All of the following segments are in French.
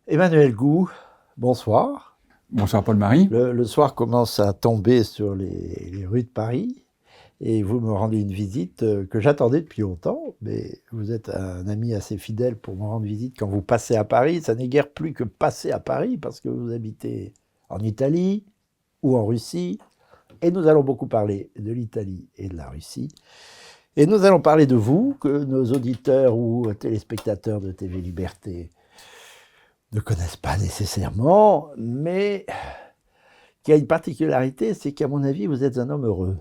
Emmanuel Gou, bonsoir. Bonsoir Paul-Marie. Le soir commence à tomber sur les rues de Paris et vous me rendez une visite que j'attendais depuis longtemps, mais vous êtes un ami assez fidèle pour me rendre visite quand vous passez à Paris. Ça n'est guère plus que passer à Paris parce que vous habitez en Italie ou en Russie et nous allons beaucoup parler de l'Italie et de la Russie. Et nous allons parler de vous, que nos auditeurs ou téléspectateurs de TV Liberté ne connaissent pas nécessairement, mais qui a une particularité, c'est qu'à mon avis, vous êtes un homme heureux.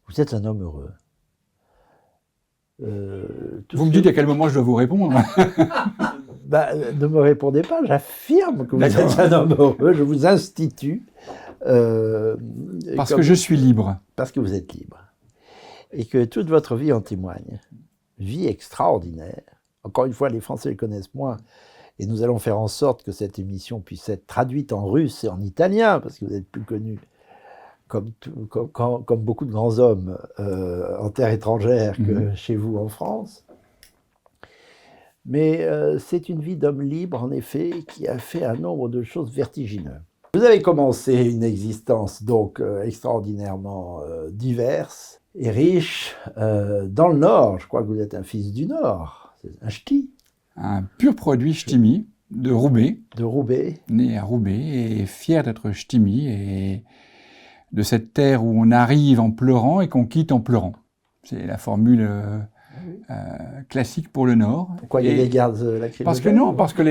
Vous êtes un homme heureux. Vous me dites à quel moment je dois vous répondre? Ne me répondez pas, j'affirme que vous êtes un homme heureux, je vous institue. Parce que je suis libre. Parce que vous êtes libre. Et que toute votre vie en témoigne. Vie extraordinaire. Encore une fois, les Français le connaissent moins. Et nous allons faire en sorte que cette émission puisse être traduite en russe et en italien, parce que vous êtes plus connu, comme beaucoup de grands hommes en terre étrangère que chez vous en France. Mais c'est une vie d'homme libre, en effet, qui a fait un nombre de choses vertigineuses. Vous avez commencé une existence donc extraordinairement diverse et riche dans le Nord. Je crois que vous êtes un fils du Nord, c'est un ch'ti. Un pur produit ch'timi de Roubaix. De Roubaix. Né à Roubaix et fier d'être ch'timi et de cette terre où on arrive en pleurant et qu'on quitte en pleurant. C'est la formule classique pour le Nord. Pourquoi il y a des gardes lacrymogènes? Parce que non, parce que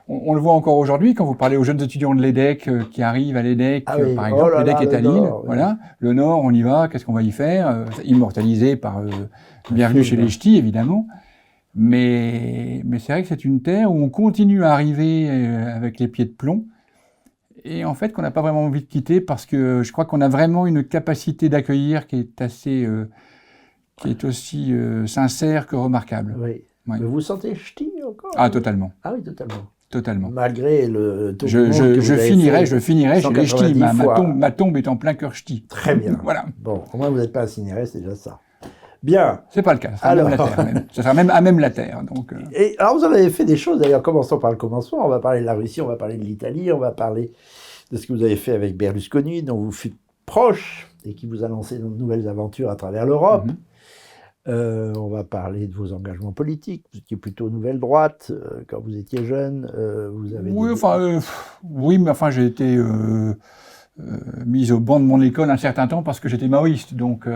on le voit encore aujourd'hui quand vous parlez aux jeunes étudiants de l'EDEC qui arrivent à l'EDEC, par exemple. L'EDEC est à Lille. Voilà. Le Nord, on y va, qu'est-ce qu'on va y faire? Immortalisé par Bienvenue chez les Ch'tis, évidemment. Mais c'est vrai que c'est une terre où on continue à arriver avec les pieds de plomb et en fait qu'on n'a pas vraiment envie de quitter parce que je crois qu'on a vraiment une capacité d'accueillir qui est assez, qui est aussi sincère que remarquable. Oui. Ouais. Mais vous sentez ch'ti encore? Ah, totalement. Ah oui, totalement. Totalement. Malgré le tour je finirai chez les ch'tis. Ma tombe est en plein cœur ch'ti. Très bien. Voilà. Bon, au moins vous n'êtes pas incinéré, c'est déjà ça. Bien. C'est pas le cas, ça sera même la terre. Même. Ça sera même à même la terre. Donc, Et alors vous en avez fait des choses, d'ailleurs, commençons par le commencement. On va parler de la Russie, on va parler de l'Italie, on va parler de ce que vous avez fait avec Berlusconi, dont vous fûtes proche et qui vous a lancé de nouvelles aventures à travers l'Europe. On va parler de vos engagements politiques, vous étiez plutôt nouvelle droite quand vous étiez jeune. Vous avez oui, mais enfin j'ai été mise au banc de mon école un certain temps parce que j'étais maoïste, donc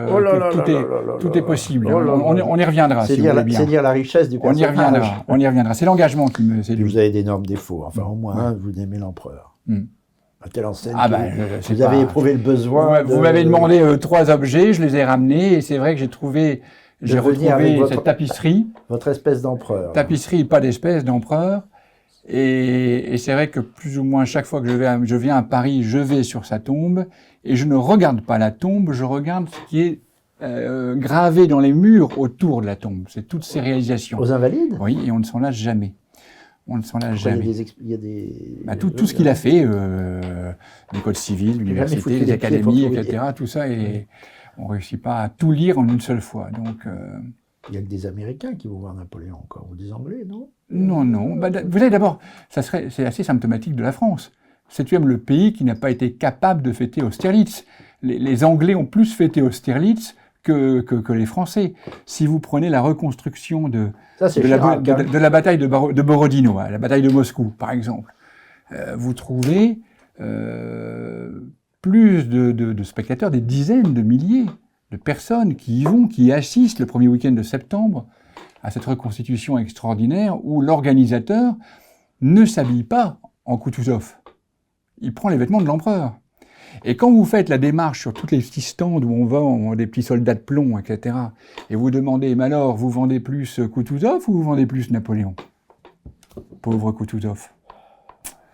tout est possible. On y reviendra si vous voulez bien. C'est dire la richesse du personnage. On y reviendra. C'est l'engagement qui me séduit. Vous avez d'énormes défauts. Enfin, au moins, vous aimez l'empereur. À telle enseigne vous avez éprouvé le besoin. Vous m'avez demandé 3 objets, je les ai ramenés et c'est vrai que j'ai retrouvé cette tapisserie. Votre espèce d'empereur. Tapisserie, pas d'espèce d'empereur. Et c'est vrai que plus ou moins chaque fois que je viens à Paris, je vais sur sa tombe et je ne regarde pas la tombe, je regarde ce qui est gravé dans les murs autour de la tombe. C'est toutes ces réalisations. Aux Invalides? Oui, et on ne s'en lasse jamais. On ne s'en lasse jamais. Il y a des... tout ce qu'il a fait, l'école civile, l'université, les académies, etc., tout ça, et on ne réussit pas à tout lire en une seule fois. Donc, il n'y a que des Américains qui vont voir Napoléon encore, ou des Anglais, non? Non. Vous savez, d'abord, c'est assez symptomatique de la France. C'est tout de même le pays qui n'a pas été capable de fêter Austerlitz. Les Anglais ont plus fêté Austerlitz que les Français. Si vous prenez la reconstruction de la bataille de Borodino, la bataille de Moscou, par exemple, vous trouvez plus de spectateurs, des dizaines de milliers de personnes qui y vont, qui assistent le premier week-end de septembre à cette reconstitution extraordinaire où l'organisateur ne s'habille pas en Kutuzov. Il prend les vêtements de l'empereur. Et quand vous faites la démarche sur tous les petits stands où on vend des petits soldats de plomb, etc., et vous demandez, mais alors, vous vendez plus Kutuzov ou vous vendez plus Napoléon? Pauvre Kutuzov.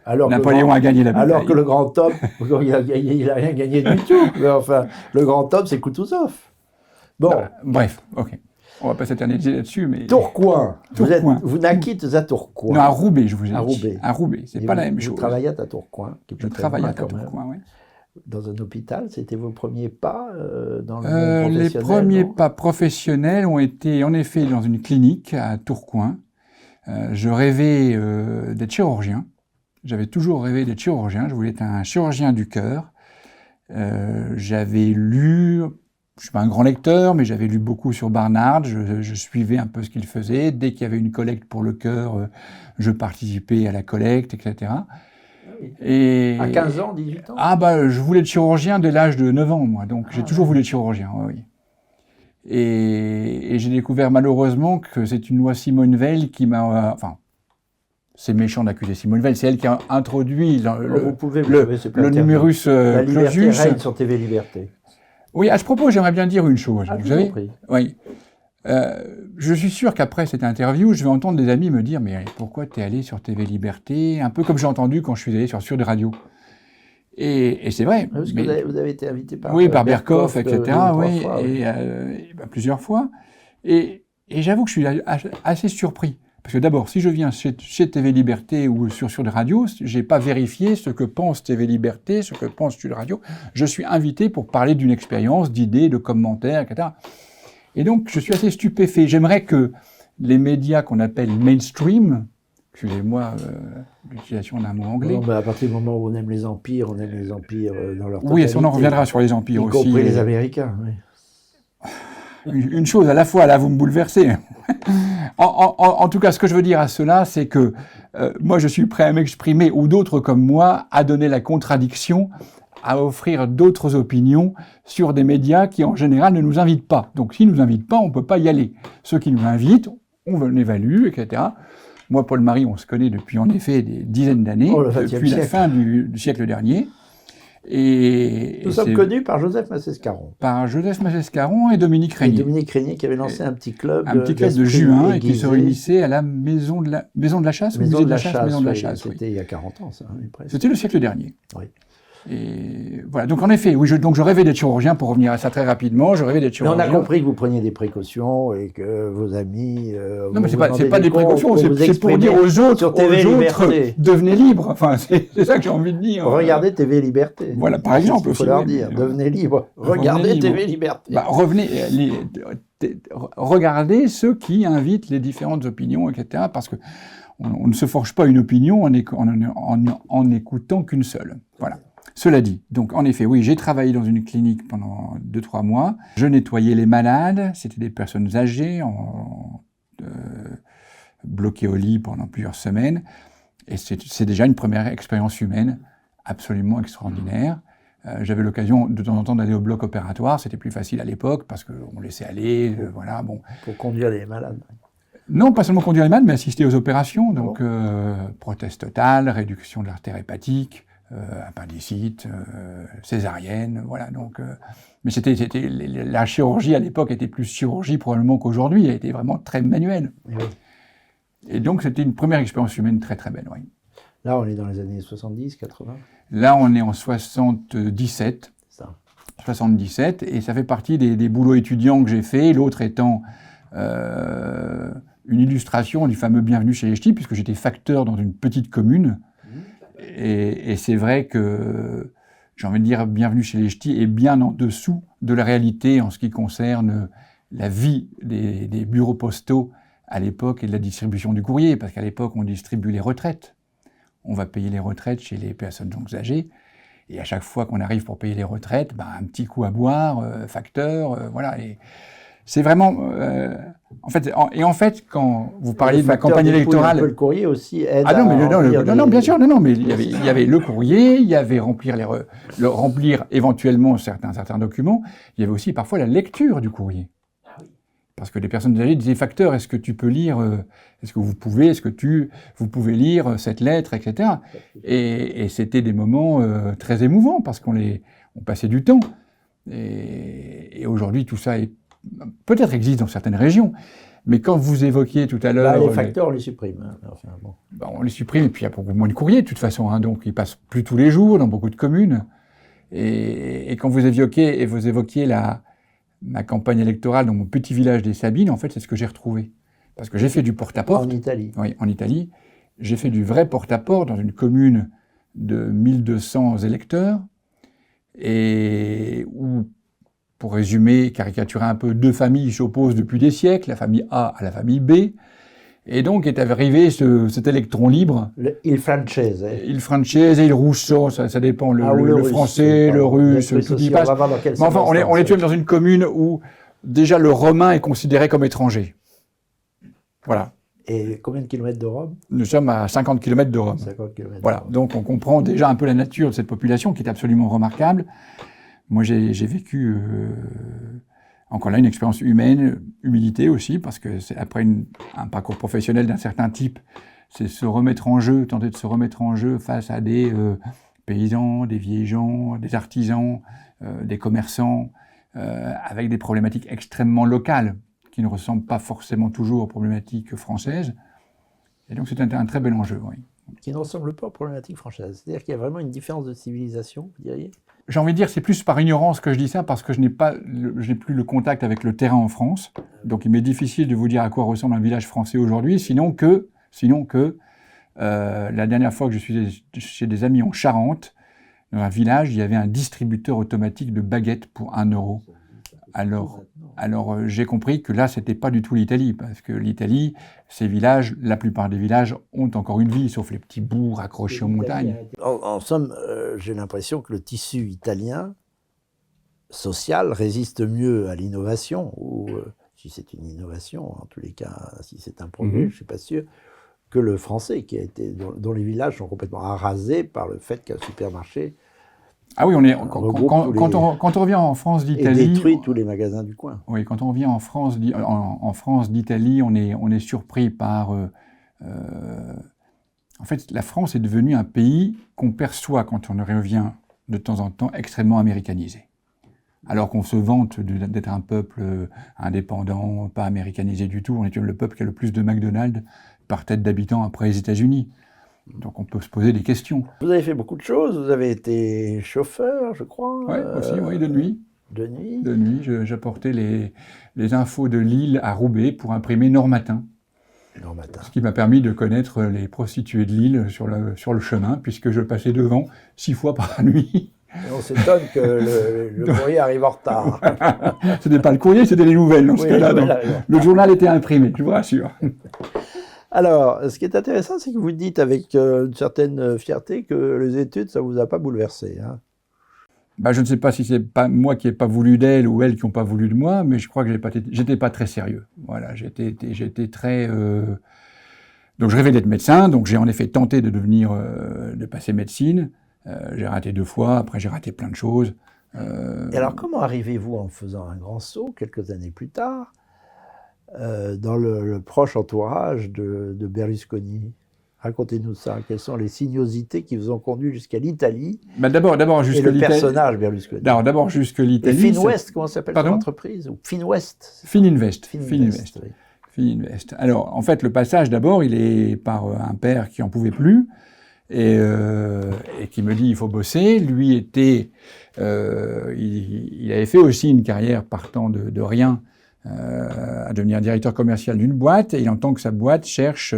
Napoléon a gagné la bataille. Alors que le grand homme, il n'a rien gagné du tout. Mais enfin, le grand homme, c'est Kutuzov. Bon. Bref, ok. On va pas s'éterniser là-dessus, mais... Tourcoing. Vous naquites à Tourcoing. Non, à Roubaix, je vous ai dit. Roubaix. À Roubaix, c'est pas la même chose. Vous travaillez à Tourcoing. Je travaillais à Tourcoing, oui. Dans un hôpital, c'était vos premiers pas dans le monde professionnel? Les premiers pas professionnels ont été en effet dans une clinique à Tourcoing. Je rêvais d'être chirurgien. J'avais toujours rêvé d'être chirurgien. Je voulais être un chirurgien du cœur. J'avais lu, je suis pas un grand lecteur, mais j'avais lu beaucoup sur Barnard. Je suivais un peu ce qu'il faisait. Dès qu'il y avait une collecte pour le cœur, je participais à la collecte, etc. Et... À 15 ans, 18 ans? Ah bah, je voulais être chirurgien dès l'âge de 9 ans, moi. Donc, j'ai toujours voulu être chirurgien, oui. Et j'ai découvert malheureusement que c'est une loi Simone Veil qui m'a... Enfin, c'est méchant d'accuser Simone Veil, c'est elle qui a introduit le numerus clausus. La liberté règne sur TV Liberté. Oui, à ce propos, j'aimerais bien dire une chose. Vous savez, oui. Je suis sûr qu'après cette interview, je vais entendre des amis me dire « Mais pourquoi t'es allé sur TV Liberté ?» Un peu comme j'ai entendu quand je suis allé sur Sud Radio. Et c'est vrai. Parce que vous avez été invité par... Oui, par Berkoff, etc. Oui, plusieurs fois. Et j'avoue que je suis assez surpris. Parce que d'abord, si je viens chez TV Liberté ou sur Sud Radio, j'ai pas vérifié ce que pense TV Liberté, ce que pense Sud Radio. Je suis invité pour parler d'une expérience, d'idées, de commentaires, etc. Et donc, je suis assez stupéfait. J'aimerais que les médias qu'on appelle mainstream, excusez-moi l'utilisation d'un mot anglais. Non, mais à partir du moment où on aime les empires dans leur totalité. Oui, on en reviendra sur les empires aussi. Y compris les Américains, oui. Une chose à la fois, là, vous me bouleversez. En tout cas, ce que je veux dire à cela, c'est que moi, je suis prêt à m'exprimer, ou d'autres comme moi, à donner la contradiction, à offrir d'autres opinions sur des médias qui, en général, ne nous invitent pas. Donc, s'ils ne nous invitent pas, on ne peut pas y aller. Ceux qui nous invitent, on évalue, etc. Moi, Paul-Marie, on se connaît depuis, en effet, des dizaines d'années, depuis la fin du siècle dernier. Et nous sommes connus par Joseph Massescaron. Par Joseph Massescaron et Dominique Régnier. Et Dominique Régnier qui avait lancé un petit club de juin et qui se réunissait à la Maison de la Chasse. Maison de la Chasse. C'était il y a 40 ans, ça. C'était le siècle dernier. Oui. Et voilà, donc en effet, oui, donc je rêvais d'être chirurgien, pour revenir à ça très rapidement, je rêvais d'être chirurgien. Mais on a compris que vous preniez des précautions et que vos amis... non, mais c'est pas des précautions, c'est pour dire aux autres, devenez libres, enfin, c'est ça que j'ai envie de dire. Regardez TV Liberté. Voilà, par exemple. Il faut leur dire, devenez libres, regardez TV Liberté. Bah, regardez ceux qui invitent les différentes opinions, etc., parce que on ne se forge pas une opinion en écoutant qu'une seule. Voilà. Cela dit, donc en effet, oui, j'ai travaillé dans une clinique pendant 2-3 mois. Je nettoyais les malades, c'était des personnes âgées, bloquées au lit pendant plusieurs semaines. Et c'est déjà une première expérience humaine absolument extraordinaire. J'avais l'occasion de temps en temps d'aller au bloc opératoire, c'était plus facile à l'époque parce qu'on laissait aller, voilà, bon. Pour conduire les malades. Non, pas seulement conduire les malades, mais assister aux opérations, donc prothèse totale, réduction de l'artère hépatique, appendicite, césarienne, voilà. Donc, mais la chirurgie à l'époque était plus chirurgie probablement qu'aujourd'hui. Elle était vraiment très manuelle. Oui. Et donc c'était une première expérience humaine très très belle. Oui. Là, on est dans les années 70, 80. Là, on est en 77. Ça. 77, et ça fait partie des boulots étudiants que j'ai fait. L'autre étant une illustration du fameux Bienvenue chez les Ch'tis, puisque j'étais facteur dans une petite commune. Et c'est vrai que, j'ai envie de dire, Bienvenue chez les Ch'tis est bien en dessous de la réalité en ce qui concerne la vie des bureaux postaux à l'époque et de la distribution du courrier, parce qu'à l'époque, on distribue les retraites. On va payer les retraites chez les personnes donc âgées, et à chaque fois qu'on arrive pour payer les retraites, un petit coup à boire, facteur, voilà. c'est vraiment... en fait, quand vous parliez de ma campagne électorale... Le courrier aussi aide non, bien sûr, mais il y avait le courrier, il y avait remplir éventuellement certains documents, il y avait aussi parfois la lecture du courrier. Parce que les personnes âgées disaient, facteur, est-ce que tu peux lire, est-ce que vous pouvez lire cette lettre, etc. Et c'était des moments très émouvants parce qu'on passait du temps. Et aujourd'hui, tout ça peut-être existe dans certaines régions. Mais quand vous évoquiez tout à l'heure... les facteurs, on les supprime. Hein. Enfin, bon. On les supprime, et puis il y a beaucoup moins de courriers, de toute façon. Hein, donc, ils passent plus tous les jours dans beaucoup de communes. Et quand vous évoquiez ma campagne électorale dans mon petit village des Sabines, en fait, c'est ce que j'ai retrouvé. Parce que j'ai fait du porte-à-porte. En Italie. Oui, en Italie. J'ai fait du vrai porte-à-porte dans une commune de 1200 électeurs, et où, pour résumer, caricaturer un peu, deux familles s'opposent depuis des siècles, la famille A à la famille B, et donc est arrivé cet électron libre. Il francese. Il francese, il russo, ça dépend, le français, le russe, tout y passe. Mais enfin, on est tout de même dans une commune où déjà le romain est considéré comme étranger. Voilà. Et combien de kilomètres de Rome? Nous sommes à 50 km de Rome. 50 km voilà, de Rome. Donc on comprend déjà un peu la nature de cette population qui est absolument remarquable. Moi j'ai vécu... encore là, une expérience humaine, humilité aussi, parce que c'est après un parcours professionnel d'un certain type, c'est tenter de se remettre en jeu face à des paysans, des vieilles gens, des artisans, des commerçants, avec des problématiques extrêmement locales, qui ne ressemblent pas forcément toujours aux problématiques françaises. Et donc c'est un très bel enjeu, oui. Qui ne ressemble pas aux problématiques françaises. C'est-à-dire qu'il y a vraiment une différence de civilisation, vous diriez? J'ai envie de dire, c'est plus par ignorance que je dis ça, parce que je n'ai plus le contact avec le terrain en France. Donc il m'est difficile de vous dire à quoi ressemble un village français aujourd'hui, sinon que la dernière fois que je suis chez des amis en Charente, dans un village, il y avait un distributeur automatique de baguettes pour 1 €. Alors j'ai compris que là, c'était pas du tout l'Italie, parce que l'Italie, ces villages, la plupart des villages ont encore une vie, sauf les petits bouts raccrochés aux montagnes. En somme, j'ai l'impression que le tissu italien social résiste mieux à l'innovation, ou si c'est une innovation, en tous les cas, si c'est un progrès, je suis pas sûr, que le français, dont les villages sont complètement arasés par le fait qu'un supermarché... Ah oui, quand on revient en France d'Italie... Et détruit tous les magasins du coin. Oui, quand on revient en France d'Italie, on est surpris par... en fait, la France est devenue un pays qu'on perçoit, quand on revient de temps en temps, extrêmement américanisé. Alors qu'on se vante d'être un peuple indépendant, pas américanisé du tout. On est le peuple qui a le plus de McDonald's par tête d'habitants après les États-Unis. Donc on peut se poser des questions. Vous avez fait beaucoup de choses, vous avez été chauffeur, je crois. Oui, aussi, oui, de nuit. De nuit. De nuit, j'apportais les infos de Lille à Roubaix pour imprimer Nord-Matin. Nord-Matin. Ce qui m'a permis de connaître les prostituées de Lille sur le chemin, puisque je passais devant 6 fois par nuit. Et on s'étonne que le courrier arrive en retard. Ce n'est pas le courrier, c'était les nouvelles dans ce cas-là. Le journal était imprimé, je vous rassure. Alors, ce qui est intéressant, c'est que vous dites avec une certaine fierté que les études, ça ne vous a pas bouleversé. Hein. Je ne sais pas si c'est pas moi qui n'ai pas voulu d'elle ou elle qui n'ont pas voulu de moi, mais je crois que j'étais pas très sérieux. Voilà, j'étais très... Donc je rêvais d'être médecin, donc j'ai en effet tenté de passer médecine. J'ai raté 2 fois, après j'ai raté plein de choses. Et alors comment arrivez-vous en faisant un grand saut, quelques années plus tard, dans le proche entourage de Berlusconi? Racontez-nous ça. Quelles sont les sinuosités qui vous ont conduit jusqu'à l'Italie? D'abord jusque l'Italie. Et le personnage Berlusconi. D'abord jusque l'Italie. Et Finwest, comment s'appelle cette entreprise? Ou Finwest. Fininvest. Oui. Fininvest. Alors, en fait, le passage, d'abord, il est par un père qui en pouvait plus et qui me dit il faut bosser. Lui était, il avait fait aussi une carrière partant de rien à devenir directeur commercial d'une boîte, et il entend que sa boîte cherche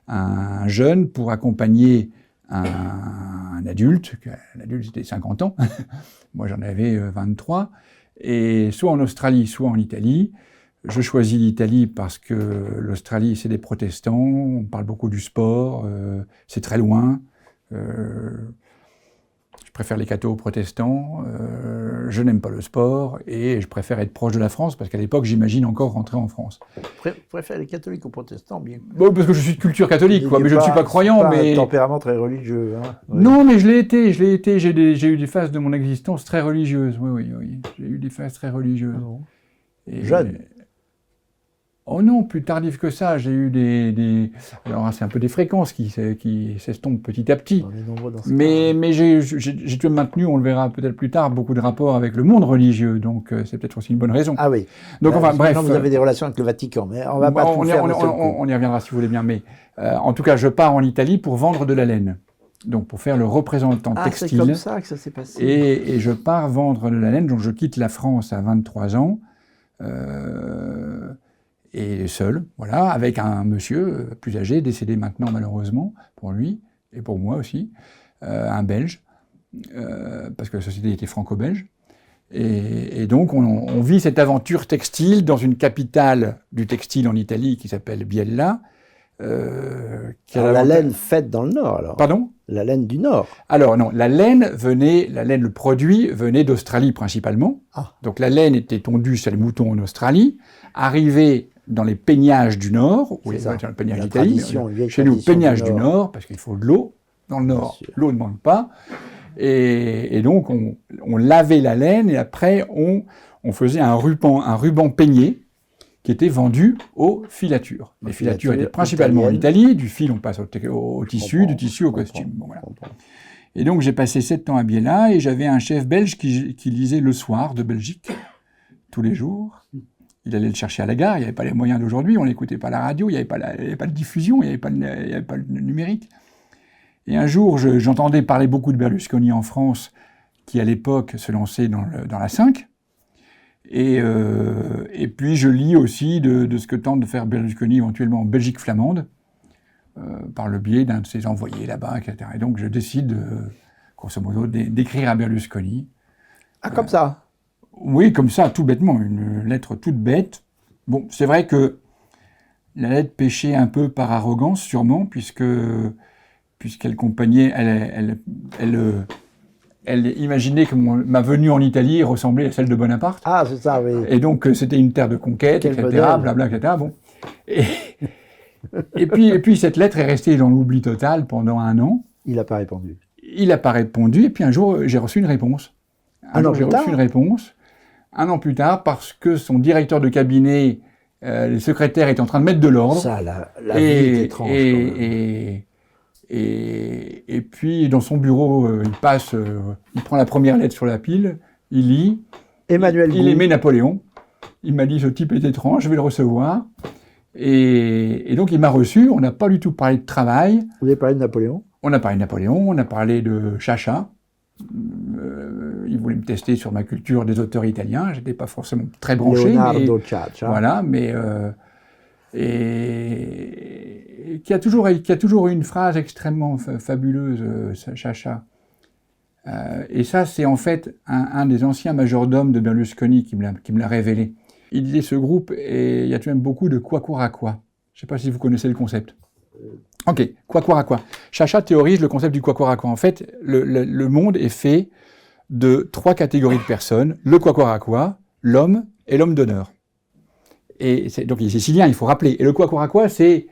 un jeune pour accompagner un adulte. L'adulte c'était 50 ans, moi j'en avais 23, et soit en Australie, soit en Italie. Je choisis l'Italie parce que l'Australie, c'est des protestants, on parle beaucoup du sport, c'est très loin. Je préfère les cathos aux protestants, je n'aime pas le sport et je préfère être proche de la France parce qu'à l'époque, j'imagine encore rentrer en France. Vous préférez les catholiques aux protestants, bien. Bon, parce que je suis de culture catholique, quoi, mais je ne suis pas croyant. Pas mais un tempérament très religieux. Hein. Oui. Non, mais je l'ai été. J'ai eu des phases de mon existence très religieuses. Oui. J'ai eu des phases très religieuses. Jeune. Oh non, plus tardif que ça. J'ai eu des... Alors, c'est un peu des fréquences qui s'estompent petit à petit. Mais j'ai maintenu, on le verra peut-être plus tard, beaucoup de rapports avec le monde religieux. Donc, c'est peut-être aussi une bonne raison. Ah oui. Donc, enfin, bref. Vous avez des relations avec le Vatican, mais on va pas tout faire. On y reviendra si vous voulez bien. Mais en tout cas, je pars en Italie pour vendre de la laine. Donc, pour faire le représentant textile. C'est comme ça que ça s'est passé. Et je pars vendre de la laine. Donc, je quitte la France à 23 ans. Et seul, voilà, avec un monsieur plus âgé, décédé maintenant malheureusement, pour lui, et pour moi aussi, un Belge, parce que la société était franco-belge. Et donc, on vit cette aventure textile dans une capitale du textile en Italie qui s'appelle Biella. La laine faite dans le Nord, alors. Pardon ? La laine du Nord. Alors non, le produit venait d'Australie principalement. Ah. Donc la laine était tondue sur les moutons en Australie, arrivée dans les peignages du Nord, ou le peignage d'Italie, chez nous, peignage du Nord, parce qu'il faut de l'eau. Dans le Nord, l'eau ne manque pas. Et donc, on lavait la laine et après, on faisait un ruban peigné qui était vendu aux filatures. Les filatures étaient principalement en Italie. Du fil, on passe au tissu, du tissu au costume. Bon, voilà. Et donc, j'ai passé 7 ans à Biella et j'avais un chef belge qui lisait Le Soir de Belgique, tous les jours. Il allait le chercher à la gare, il n'y avait pas les moyens d'aujourd'hui, on n'écoutait pas la radio, il n'y avait pas de diffusion, il n'y avait pas le numérique. Et un jour, j'entendais parler beaucoup de Berlusconi en France, qui à l'époque se lançait dans la 5. Et puis je lis aussi de ce que tente de faire Berlusconi éventuellement en Belgique flamande, par le biais d'un de ses envoyés là-bas, etc. Et donc je décide, grosso modo, d'écrire à Berlusconi. Ah, comme ça ? Oui, comme ça, tout bêtement, une lettre toute bête. Bon, c'est vrai que la lettre péchait un peu par arrogance, sûrement, puisqu'elle accompagnait, elle imaginait que ma venue en Italie ressemblait à celle de Bonaparte. Ah, c'est ça, oui. Et donc, c'était une terre de conquête, etc., blabla, etc. Bon. Et puis, cette lettre est restée dans l'oubli total pendant 1 an. Il n'a pas répondu. Il n'a pas répondu, et puis un jour, j'ai reçu une réponse. J'ai reçu une réponse. 1 an plus tard, parce que son directeur de cabinet, le secrétaire, est en train de mettre de l'ordre. Ça, la vie est étrange. Et puis, dans son bureau, il prend la première lettre sur la pile, il lit. Emmanuel il aimait Napoléon. Il m'a dit, ce type est étrange, je vais le recevoir. Et donc, il m'a reçu. On n'a pas du tout parlé de travail. Vous avez parlé de Napoléon ? On a parlé de Napoléon, on a parlé de Chacha. Il voulait me tester sur ma culture des auteurs italiens. J'étais pas forcément très branché. Leonardo Chacha. Voilà, mais et qui a toujours eu une phrase extrêmement fabuleuse, Chacha. Et ça, c'est en fait un des anciens majordomes de Berlusconi qui me l'a révélé. Il disait ce groupe, et il y a tout de même beaucoup de quoi. Je ne sais pas si vous connaissez le concept. Ok, quoi. Chacha théorise le concept du quoi. En fait, le monde est fait de 3 catégories de personnes, le quoi, l'homme et l'homme d'honneur. Et donc il est sicilien, il faut rappeler. Et le quoi, c'est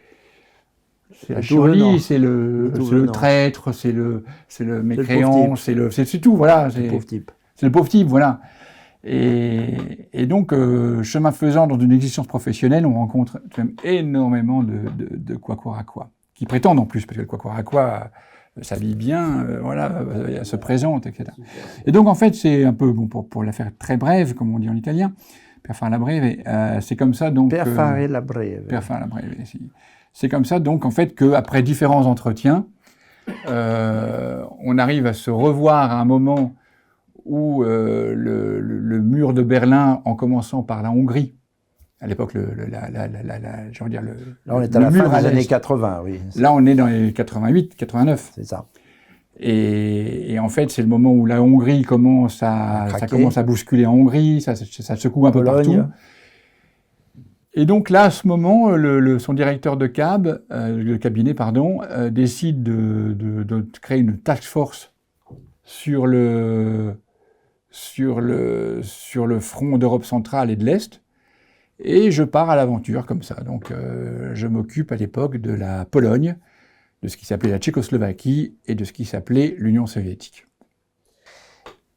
la churlie, c'est le traître, c'est le mécréant, c'est tout, voilà. C'est le pauvre type. C'est le pauvre type, voilà. Et donc, chemin faisant, dans une existence professionnelle, on rencontre énormément de quoi, qui prétendent en plus, parce que le quoi s'habille bien, se présente, etc. Et donc, en fait, c'est un peu, bon, pour la faire très brève, comme on dit en italien, per fare la breve, c'est comme ça, donc... Per fare la breve. Per fare la breve, si. C'est comme ça, donc, en fait, qu'après différents entretiens, on arrive à se revoir à un moment où le mur de Berlin, en commençant par la Hongrie, à l'époque, là, on est à la fin des années 80, oui. Là, on est dans les 88, 89. C'est ça. Et en fait, c'est le moment où la Hongrie commence à bousculer en Hongrie, ça secoue un peu partout. Et donc là, à ce moment, son directeur de cabinet, décide de créer une task force sur le front d'Europe centrale et de l'Est, et je pars à l'aventure comme ça. Donc je m'occupe à l'époque de la Pologne, de ce qui s'appelait la Tchécoslovaquie et de ce qui s'appelait l'Union soviétique.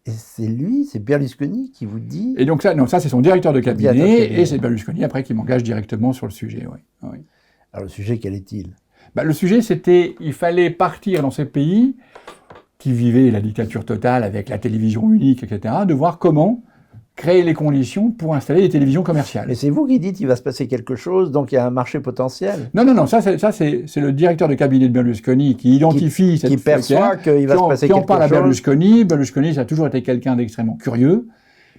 Et c'est Berlusconi qui vous dit... Et donc ça c'est son directeur de cabinet, et c'est Berlusconi après qui m'engage directement sur le sujet. Oui. Oui. Alors le sujet, quel est-il? Le sujet, c'était il fallait partir dans ces pays qui vivaient la dictature totale avec la télévision unique, etc., de voir comment créer les conditions pour installer des télévisions commerciales. Mais c'est vous qui dites qu'il va se passer quelque chose, donc il y a un marché potentiel? Non, ça c'est le directeur de cabinet de Berlusconi qui identifie cette... Qui perçoit qu'il va se passer quelque chose. Qui en parle à Berlusconi, ça a toujours été quelqu'un d'extrêmement curieux,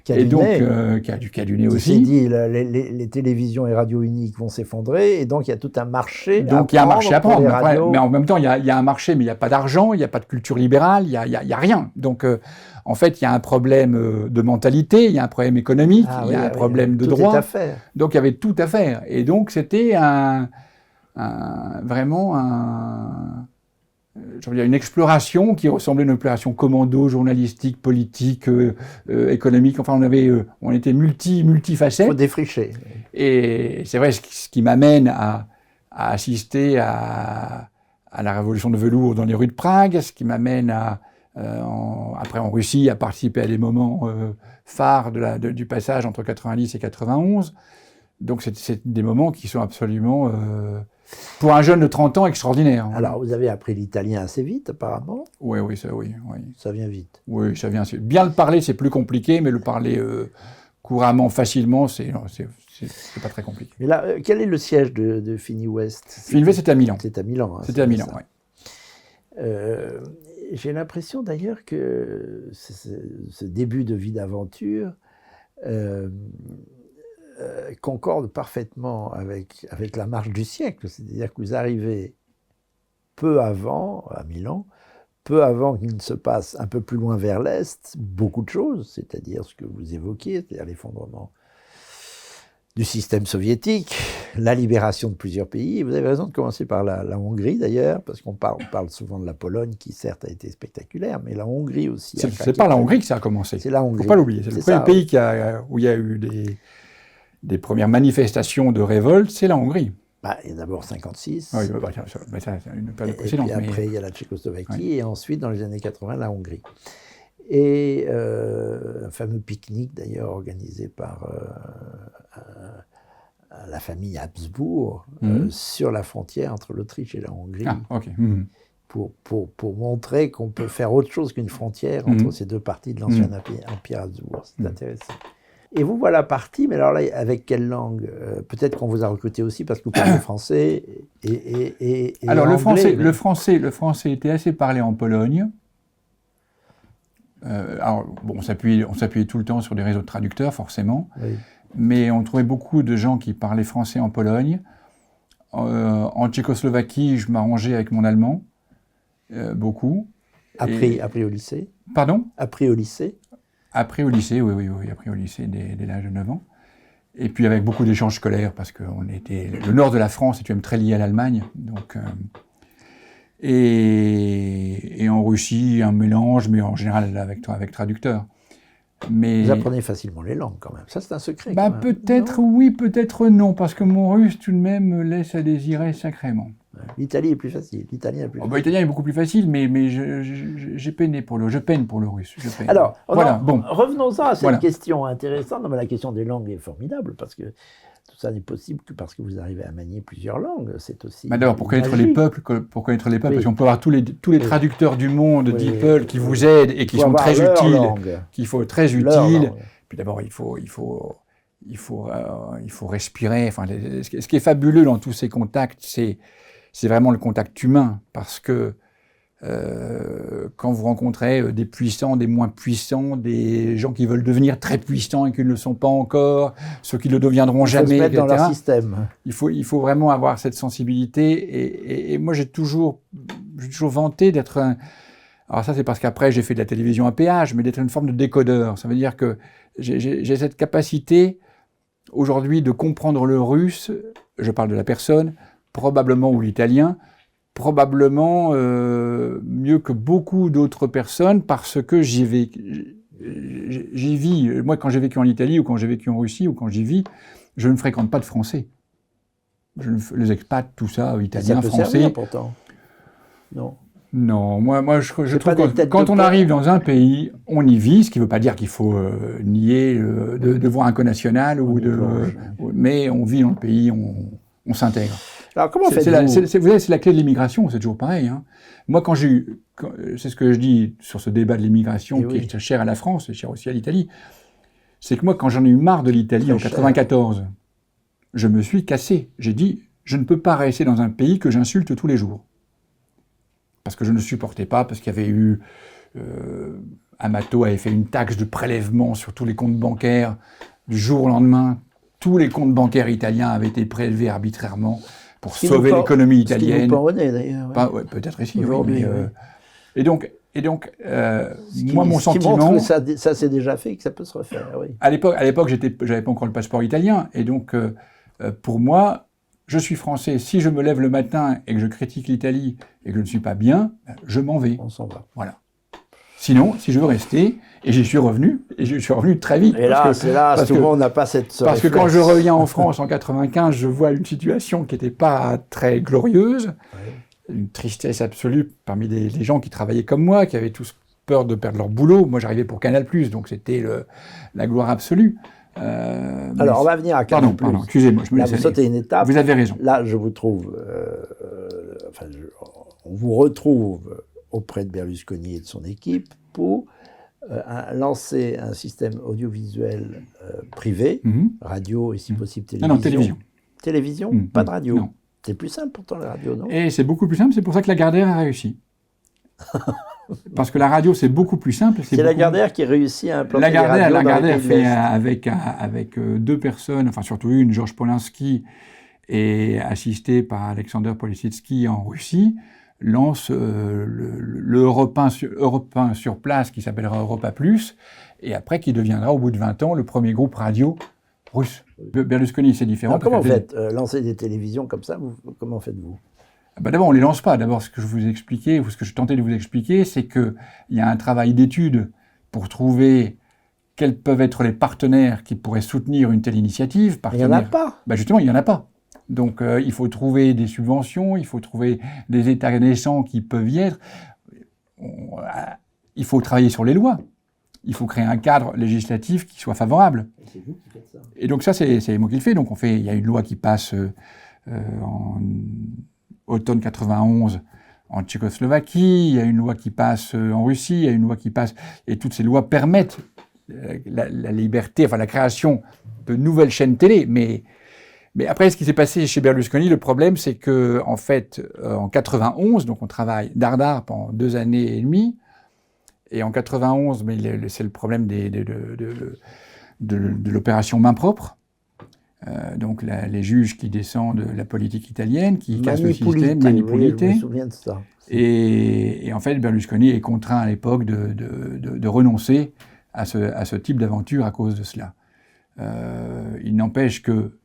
qui a du nez aussi. Il s'est dit, les télévisions et radios uniques vont s'effondrer, et donc il y a tout un marché donc il y a un marché à prendre, mais en même temps il y a un marché, mais il n'y a pas d'argent, il n'y a pas de culture libérale, il y a rien. Donc en fait il y a un problème de mentalité, il y a un problème économique, il y a un problème de droit. Tout est à faire. Donc il y avait tout à faire. Et donc c'était vraiment une exploration qui ressemblait à une opération commando, journalistique, politique, économique. Enfin, on était multifacettes. Il faut défricher. Et c'est vrai, ce qui m'amène à assister à la révolution de velours dans les rues de Prague, ce qui m'amène après en Russie à participer à des moments phares du passage entre 90 et 91. Donc c'est des moments qui sont absolument... pour un jeune de 30 ans, extraordinaire. Alors, vous avez appris l'italien assez vite, apparemment? Oui. Ça vient vite. Oui, ça vient. Bien le parler, c'est plus compliqué, mais le parler couramment, facilement, c'est pas très compliqué. Mais là, quel est le siège de Fini-West? Fini-West, c'est à Milan. C'est à Milan. Hein, c'était à Milan, oui. J'ai l'impression d'ailleurs que ce début de vie d'aventure concorde parfaitement avec la marche du siècle. C'est-à-dire que vous arrivez peu avant, à Milan, peu avant qu'il ne se passe un peu plus loin vers l'Est, beaucoup de choses, c'est-à-dire ce que vous évoquiez, c'est-à-dire l'effondrement du système soviétique, la libération de plusieurs pays. Et vous avez raison de commencer par la Hongrie d'ailleurs, parce qu'on parle souvent de la Pologne, qui certes a été spectaculaire, mais la Hongrie aussi. C'est pas la Hongrie que ça a commencé. C'est la Hongrie. Faut pas l'oublier. C'est le premier pays où il y a eu des premières manifestations de révolte, c'est la Hongrie. Il y a d'abord 56. Oui, ça c'est une période précédente. Et puis après, il y a la Tchécoslovaquie, et ensuite, dans les années 80, la Hongrie. Et un fameux pique-nique, d'ailleurs, organisé par la famille Habsbourg, sur la frontière entre l'Autriche et la Hongrie. Ah, ok. Pour montrer qu'on peut faire autre chose qu'une frontière entre ces deux parties de l'ancien empire Habsbourg. C'est intéressant. Et vous voilà parti, mais alors là, avec quelle langue? Peut-être qu'on vous a recruté aussi parce que vous parlez français et alors anglais. Le français était assez parlé en Pologne. On s'appuyait tout le temps sur des réseaux de traducteurs, forcément. Oui. Mais on trouvait beaucoup de gens qui parlaient français en Pologne. En Tchécoslovaquie, je m'arrangeais avec mon allemand, beaucoup. Appris au lycée? Pardon? Appris au lycée? Appris au lycée, oui, appris au lycée dès l'âge de 9 ans. Et puis avec beaucoup d'échanges scolaires, parce que le nord de la France est même très lié à l'Allemagne. Donc, et en Russie, un mélange, mais en général avec traducteur. Mais vous apprenez facilement les langues quand même. Ça, c'est un secret. Peut-être oui, peut-être non, parce que mon russe tout de même me laisse à désirer sacrément. L'Italie est plus facile. L'italien est plus facile. L'italien est beaucoup plus facile, mais je peine pour le russe. Alors, revenons-en à cette question intéressante. Non, mais la question des langues est formidable, parce que tout ça n'est possible que parce que vous arrivez à manier plusieurs langues. C'est aussi. D'abord, pour connaître les peuples, parce qu'on peut avoir tous les traducteurs du monde, DeepL, qui vous aident et qui sont très utiles. Puis d'abord, il faut respirer. Enfin, ce qui est fabuleux dans tous ces contacts, c'est vraiment le contact humain, parce que quand vous rencontrez des puissants, des moins puissants, des gens qui veulent devenir très puissants et qui ne le sont pas encore, ceux qui ne le deviendront jamais, se mettre dans leur système. Il faut vraiment avoir cette sensibilité. Et moi, j'ai toujours vanté d'être un... Alors ça, c'est parce qu'après, j'ai fait de la télévision à péage, mais d'être une forme de décodeur. Ça veut dire que j'ai cette capacité, aujourd'hui, de comprendre le russe, je parle de la personne, probablement, ou l'italien, probablement mieux que beaucoup d'autres personnes parce que j'y vis. Moi, quand j'ai vécu en Italie ou quand j'ai vécu en Russie ou quand j'y vis, je ne fréquente pas de Français. Les expats, tout ça, Italiens, Français. Ça peut servir pourtant. Non. Non, moi je trouve que quand on arrive dans un pays, on y vit, ce qui ne veut pas dire qu'il faut nier le devoir inconational, mais on vit dans le pays, on s'intègre. Alors comment faites-vous ? Vous savez, c'est la clé de l'immigration, c'est toujours pareil. Hein. Moi, c'est ce que je dis sur ce débat de l'immigration qui est cher à la France et cher aussi à l'Italie, c'est que moi, quand j'en ai eu marre de l'Italie en 94, je me suis cassé. J'ai dit, je ne peux pas rester dans un pays que j'insulte tous les jours. Parce que je ne supportais pas, parce qu'il y avait eu... Amato avait fait une taxe de prélèvement sur tous les comptes bancaires. Du jour au lendemain, tous les comptes bancaires italiens avaient été prélevés arbitrairement pour sauver l'économie italienne. Ce qui nous pardonnait d'ailleurs. Ouais, peut-être ici, oui. Et donc moi, mon sentiment... Montre que ça s'est déjà fait, que ça peut se refaire, oui. À l'époque, j'avais pas encore le passeport italien, et donc, pour moi... Je suis français, si je me lève le matin et que je critique l'Italie et que je ne suis pas bien, je m'en vais. On s'en va. Voilà. Sinon, si je veux rester, et j'y suis revenu, très vite. Et là, tout le monde n'a pas cette Parce que quand je reviens en France en 95, je vois une situation qui n'était pas très glorieuse, une tristesse absolue parmi les gens qui travaillaient comme moi, qui avaient tous peur de perdre leur boulot. Moi, j'arrivais pour Canal+, donc c'était la gloire absolue. Alors, on va venir à Canal+. Pardon, excusez-moi, je me laisse aller. Vous sautez une étape. Vous avez raison. Là, je vous trouve... on vous retrouve auprès de Berlusconi et de son équipe pour lancer un système audiovisuel privé, radio et si possible télévision. Non, télévision. Télévision, pas de radio. Non. C'est plus simple pourtant la radio, non ? Et c'est beaucoup plus simple, c'est pour ça que Lagardère a réussi. Parce que la radio, c'est beaucoup plus simple. C'est Lagardère qui réussit à implanter Lagardère fait avec deux personnes, enfin surtout une, Georges Polanski, et assisté par Alexander Polisitsky en Russie, lance le Europe 1 sur place qui s'appellera Europa Plus, et après qui deviendra au bout de 20 ans le premier groupe radio russe. Berlusconi, c'est différent. Alors, comment vous faites lancer des télévisions comme ça, comment faites-vous ? D'abord, on ne les lance pas. D'abord, ce que je vous expliquais, ou ce que je tentais de vous expliquer, c'est qu'il y a un travail d'étude pour trouver quels peuvent être les partenaires qui pourraient soutenir une telle initiative. Il n'y en a pas. Justement, il n'y en a pas. Donc, il faut trouver des subventions, il faut trouver des états naissants qui peuvent y être. Il faut travailler sur les lois. Il faut créer un cadre législatif qui soit favorable. C'est vous qui faites ça. Et donc ça, c'est moi qui le fais. Donc il y a une loi qui passe en automne 91 en Tchécoslovaquie, il y a une loi qui passe en Russie, il y a une loi qui passe... Et toutes ces lois permettent la liberté, enfin la création de nouvelles chaînes télé. Mais après, ce qui s'est passé chez Berlusconi, le problème, c'est que en fait, en 91, donc on travaille dardard pendant 2 années et demie, et en 91, mais c'est le problème de l'opération main propre. Donc les juges qui descendent de la politique italienne, qui cassent le système, manipulité. Oui, je me souviens de ça. Et en fait, Berlusconi est contraint à l'époque de renoncer à ce type d'aventure à cause de cela. Il n'empêche que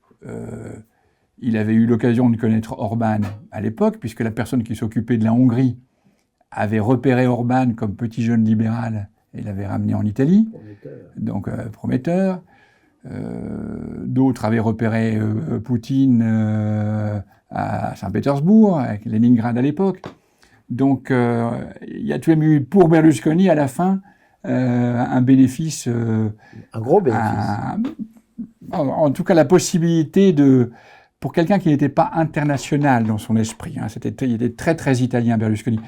il avait eu l'occasion de connaître Orban à l'époque, puisque la personne qui s'occupait de la Hongrie avait repéré Orban comme petit jeune libéral et l'avait ramené en Italie, donc prometteur. D'autres avaient repéré Poutine à Saint-Pétersbourg, avec Leningrad à l'époque. Donc il y a tout de même eu pour Berlusconi à la fin un bénéfice. Un gros bénéfice. En tout cas, la possibilité pour quelqu'un qui n'était pas international dans son esprit, hein, il était très très italien Berlusconi.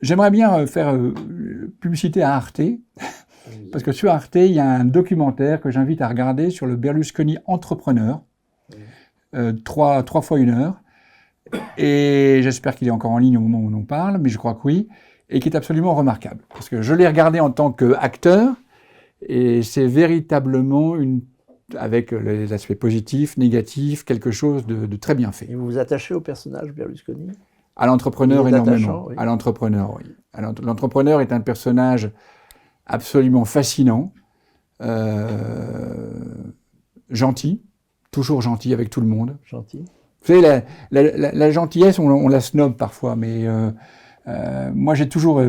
J'aimerais bien faire publicité à Arte. Parce que sur Arte, il y a un documentaire que j'invite à regarder sur le Berlusconi entrepreneur, 3 fois 1 heure, et j'espère qu'il est encore en ligne au moment où on en parle, mais je crois que oui, et qui est absolument remarquable. Parce que je l'ai regardé en tant qu'acteur, et c'est véritablement, avec les aspects positifs, négatifs, quelque chose de très bien fait. Et vous vous attachez au personnage Berlusconi ? À l'entrepreneur énormément. Oui. À l'entrepreneur, oui. L'entrepreneur est un personnage absolument fascinant, gentil, toujours gentil avec tout le monde. Gentil. Vous savez, la gentillesse, on la snob parfois, mais moi j'ai toujours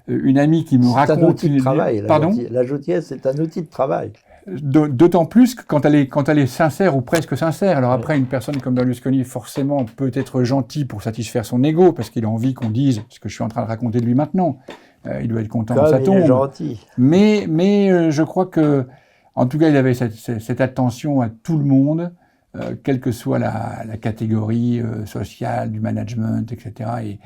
une amie qui me raconte... C'est un outil de travail. Pardon ? La gentillesse, c'est un outil de travail. D'autant plus que quand elle est sincère ou presque sincère. Alors après, une personne comme Berlusconi, forcément, peut être gentil pour satisfaire son ego, parce qu'il a envie qu'on dise ce que je suis en train de raconter de lui maintenant. Il doit être content de sa tombe. Il est gentil. Mais je crois que, en tout cas, il avait cette attention à tout le monde, quelle que soit la catégorie sociale, du management, etc.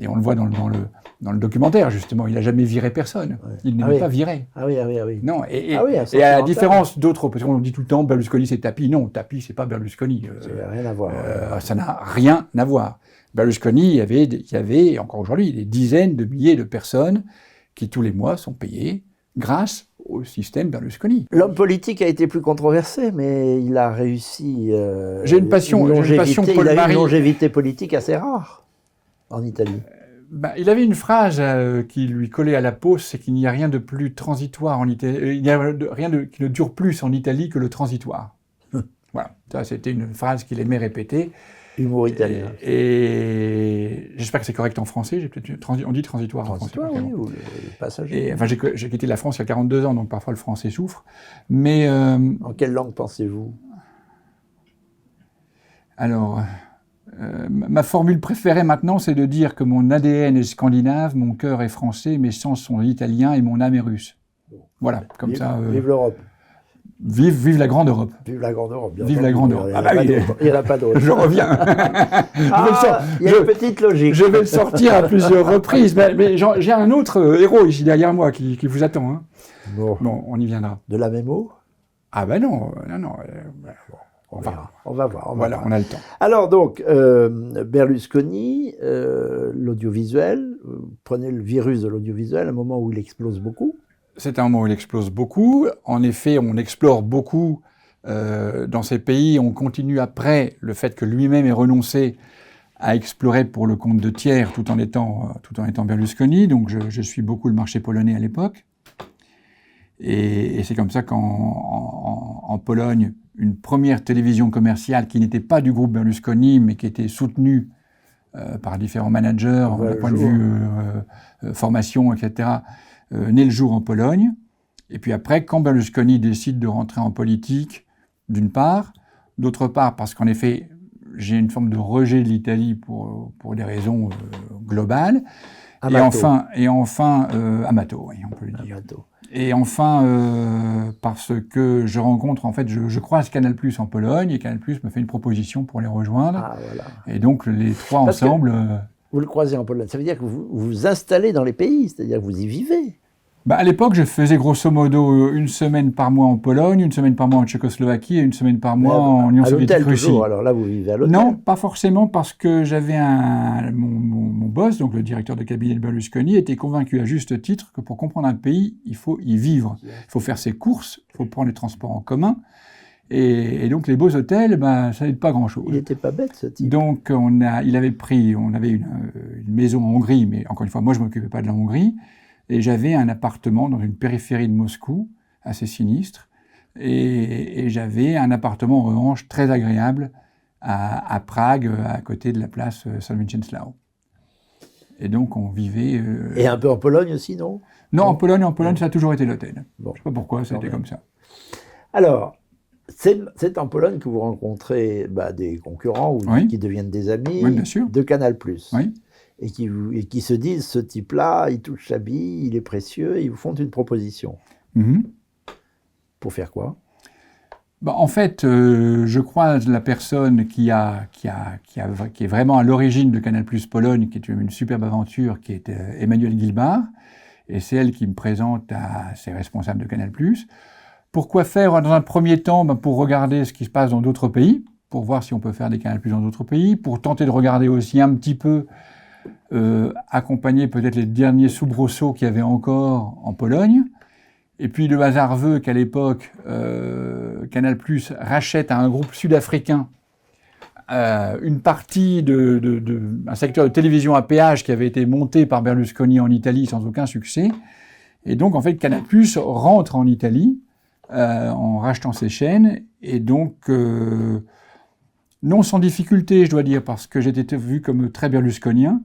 Et on le voit dans le documentaire, justement. Il n'a jamais viré personne. Ouais. Il n'est pas viré. Ah oui. Non, et à la différence d'autres, parce qu'on dit tout le temps, Berlusconi, c'est Tapie. Non, Tapie, c'est pas Berlusconi. Ça n'a rien à voir. Ça n'a rien à voir. Berlusconi, il y avait, encore aujourd'hui, des dizaines de milliers de personnes qui, tous les mois, sont payées grâce au système Berlusconi. L'homme politique a été plus controversé, mais il a réussi... J'ai une passion Paul Marie. Il a une longévité politique politique assez rare en Italie. Il avait une phrase qui lui collait à la peau, c'est qu'il n'y a rien de plus transitoire en Italie, il n'y a rien qui ne dure plus en Italie que le transitoire. Voilà, ça c'était une phrase qu'il aimait répéter. Humour italien. Et j'espère que c'est correct en français. On dit transitoire en français. Oui, ou le passager. Enfin, j'ai quitté la France il y a 42 ans, donc parfois le français souffre. Mais en quelle langue pensez-vous ? Alors, ma formule préférée maintenant, c'est de dire que mon ADN est scandinave, mon cœur est français, mes sens sont italiens et mon âme est russe. Voilà, comme ça. Vive l'Europe. Vive la grande Europe. Vive la grande Europe. Vive la grande Europe. Il n'y en a pas d'autre. Je reviens. Il y a une petite logique. Je vais le sortir à plusieurs reprises. Mais j'ai un autre héros ici derrière moi qui vous attend. Hein. Bon, on y viendra. De la même eau ? Ah ben non. On va voir. Voilà, on a le temps. Alors donc, Berlusconi, l'audiovisuel, prenez le virus de l'audiovisuel, un moment où il explose beaucoup. C'est un moment où il explose beaucoup. En effet, on explore beaucoup dans ces pays. On continue après le fait que lui-même ait renoncé à explorer pour le compte de tiers tout en étant Berlusconi. Donc je suis beaucoup le marché polonais à l'époque. Et c'est comme ça qu'en Pologne, une première télévision commerciale qui n'était pas du groupe Berlusconi, mais qui était soutenue par différents managers, d'un point de vue formation, etc., naît le jour en Pologne. Et puis après, quand Berlusconi décide de rentrer en politique, d'une part, d'autre part, parce qu'en effet, j'ai une forme de rejet de l'Italie pour des raisons globales. Amato. Et enfin Amato, oui, on peut le dire. Amato. Et enfin, parce que je rencontre, en fait, je croise Canal+ en Pologne, et Canal+ me fait une proposition pour les rejoindre. Ah, voilà. Et donc, les trois ensemble... Vous le croisez en Pologne, ça veut dire que vous vous installez dans les pays, c'est-à-dire que vous y vivez. À l'époque, je faisais grosso modo une semaine par mois en Pologne, une semaine par mois en Tchécoslovaquie et une semaine par mois en Union soviétique Russie. Toujours, alors là, vous vivez à l'hôtel. Non, pas forcément, parce que j'avais mon boss, donc le directeur de cabinet de Berlusconi, était convaincu à juste titre que pour comprendre un pays, il faut y vivre. Il faut faire ses courses, il faut prendre les transports en commun. Et donc les beaux hôtels, ça n'aide pas grand-chose. Il n'était pas bête, ce type. Donc on avait une maison en Hongrie, mais encore une fois, moi je ne m'occupais pas de la Hongrie. Et j'avais un appartement dans une périphérie de Moscou, assez sinistre. Et j'avais un appartement, en revanche, très agréable à Prague, à côté de la place Saint-Mieczysław. Et donc, on vivait... Et un peu en Pologne aussi, non ? Non, en Pologne, ça a toujours été l'hôtel. Bon. Je ne sais pas pourquoi, ça a été comme ça. Alors, c'est en Pologne que vous rencontrez des concurrents ou qui deviennent des amis de Canal+. Oui. Et qui se disent, ce type-là, il touche sa bille, il est précieux, et ils vous font une proposition. Mm-hmm. Pour faire quoi ? En fait, je croise la personne qui est vraiment à l'origine de Canal+ Pologne, qui est une superbe aventure, qui est Emmanuelle Guilbard, et c'est elle qui me présente à ses responsables de Canal+. Pourquoi faire dans un premier temps ? Pour regarder ce qui se passe dans d'autres pays, pour voir si on peut faire des Canal+ dans d'autres pays, pour tenter de regarder aussi un petit peu accompagner peut-être les derniers soubresauts qu'il y avait encore en Pologne. Et puis le hasard veut qu'à l'époque, Canal+ rachète à un groupe sud-africain une partie un secteur de télévision à péage qui avait été monté par Berlusconi en Italie sans aucun succès. Et donc en fait Canal+ rentre en Italie en rachetant ses chaînes. Et donc Non sans difficulté, je dois dire, parce que j'étais vu comme très berlusconien.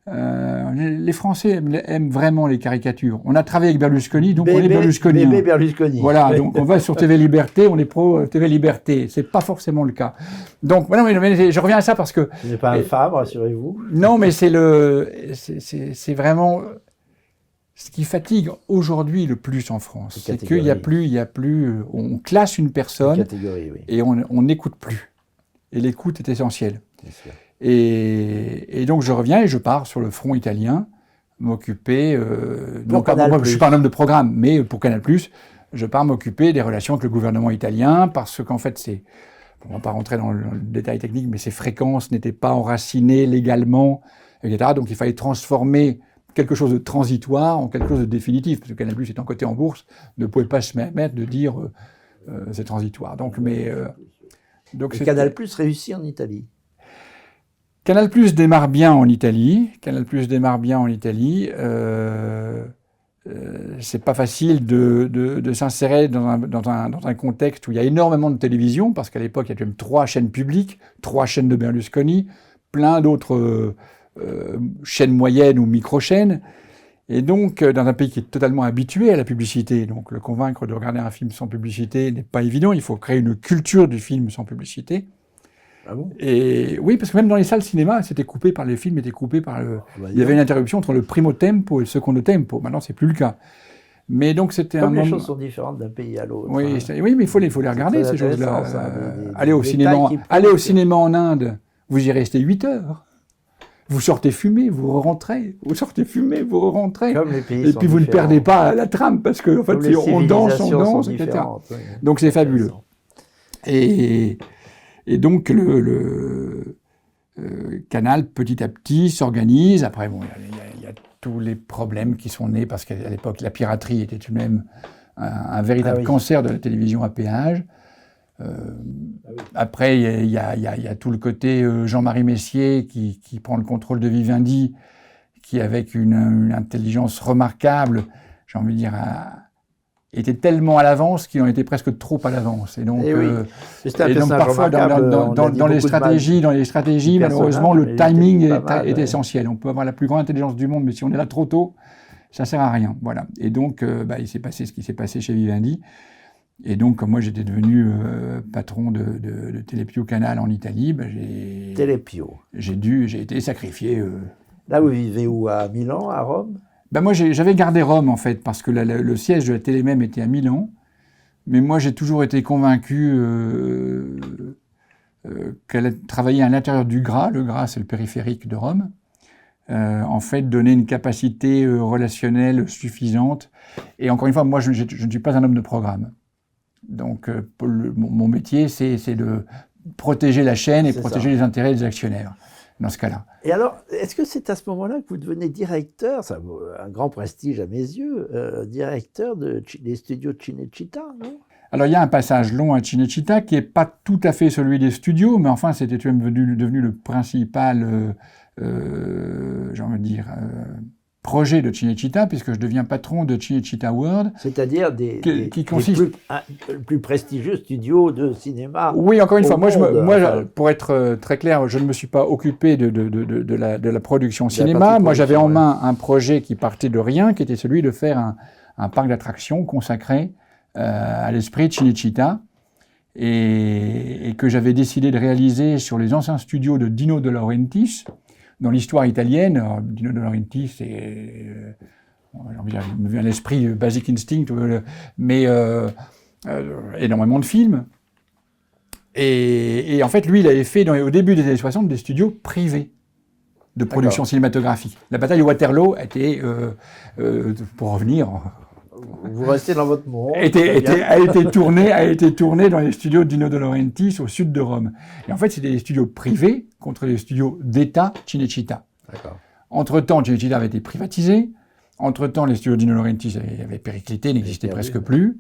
Les Français aiment vraiment les caricatures. On a travaillé avec Berlusconi, donc on est berlusconien. Bébé Berlusconi. Voilà, donc on va sur TV Liberté, on est pro TV Liberté. C'est pas forcément le cas. Donc, voilà, mais je reviens à ça parce que... Ce n'est pas infâme, rassurez-vous. Non, mais c'est vraiment ce qui fatigue aujourd'hui le plus en France. C'est qu'il y a plus, on classe une personne oui. et on n'écoute plus. Et l'écoute est essentielle. Bien sûr. Et donc je reviens et je pars sur le front italien, m'occuper, donc moi, je suis pas un homme de programme, mais pour Canal+, je pars m'occuper des relations avec le gouvernement italien, parce qu'en fait on va pas rentrer dans le détail technique, mais ces fréquences n'étaient pas enracinées légalement, etc. Donc il fallait transformer quelque chose de transitoire en quelque chose de définitif, parce que Canal+ étant coté en bourse, ne pouvait pas se permettre de dire c'est transitoire. Donc, et Canal+ réussit en Italie. Canal+ démarre bien en Italie. C'est pas facile de s'insérer dans un contexte où il y a énormément de télévision, parce qu'à l'époque, il y a quand même 3 chaînes publiques, 3 chaînes de Berlusconi, plein d'autres chaînes moyennes ou micro-chaînes. Et donc, dans un pays qui est totalement habitué à la publicité, donc le convaincre de regarder un film sans publicité n'est pas évident. Il faut créer une culture du film sans publicité. Ah bon? Et oui, parce que même dans les salles cinéma, les films étaient coupés par il y avait une interruption entre le primo tempo et le secondo tempo. Maintenant, c'est plus le cas. Mais donc, c'était Comme les choses sont différentes d'un pays à l'autre. Oui, oui, mais il faut les regarder, ces choses-là. Allez au cinéma en Inde, vous y restez 8 heures. Vous sortez fumé, vous rentrez. Vous sortez fumé, vous rentrez. Comme les pays et puis vous ne perdez pas la trame, parce que en fait, on danse, etc. Oui. Donc c'est fabuleux. Et donc le Canal, petit à petit, s'organise. Après, bon, il y a tous les problèmes qui sont nés, parce qu'à l'époque, la piraterie était tout de même un véritable cancer de la télévision à péage. Après, il y a tout le côté Jean-Marie Messier qui prend le contrôle de Vivendi, qui, avec une intelligence remarquable, j'ai envie de dire, était tellement à l'avance qu'il en était presque trop à l'avance. Et donc, parfois, dans les stratégies, malheureusement, le timing est essentiel. On peut avoir la plus grande intelligence du monde, mais si on est là trop tôt, ça sert à rien. Voilà. Et donc, il s'est passé ce qui s'est passé chez Vivendi. Et donc, comme moi, j'étais devenu patron de Telepio Canal en Italie, j'ai été sacrifié. Là, vous vivez où? À Milan, à Rome? Moi, j'avais gardé Rome, en fait, parce que le siège de la Télémem était à Milan. Mais moi, j'ai toujours été convaincu qu'elle travaillait à l'intérieur du Gras. Le Gras, c'est le périphérique de Rome. En fait, donner une capacité relationnelle suffisante. Et encore une fois, moi, je ne suis pas un homme de programme. Donc, mon métier, c'est de protéger la chaîne et protéger les intérêts des actionnaires, dans ce cas-là. Et alors, est-ce que c'est à ce moment-là que vous devenez directeur, ça a un grand prestige à mes yeux, directeur des studios de Cinecittà, non? Alors, il y a un passage long à Cinecittà qui n'est pas tout à fait celui des studios, mais enfin, c'était tout de même devenu le principal, j'ai envie de dire, projet de Cinecittà, puisque je deviens patron de Cinecittà World. C'est-à-dire qui consiste... le plus prestigieux studio de cinéma. Oui, encore une fois, moi, pour être très clair, je ne me suis pas occupé de la production cinéma. Moi, j'avais en main un projet qui partait de rien, qui était celui de faire un parc d'attractions consacré à l'esprit de Cinecittà, et que j'avais décidé de réaliser sur les anciens studios de Dino De Laurentiis. Dans l'histoire italienne, Dino De Laurentiis, c'est, me vient à l'esprit Basic Instinct, mais énormément de films. Et en fait, lui, il avait fait, au début des années 60, des studios privés de production cinématographique. La bataille de Waterloo a été, pour revenir... Vous restez dans votre monde. A été tourné dans les studios de Dino De Laurentiis au sud de Rome. Et en fait, c'était des studios privés contre les studios d'État Cinecittà. Entre-temps, Cinecittà avait été privatisé. Entre-temps, les studios de Dino De Laurentiis avaient périclité, n'existaient presque plus.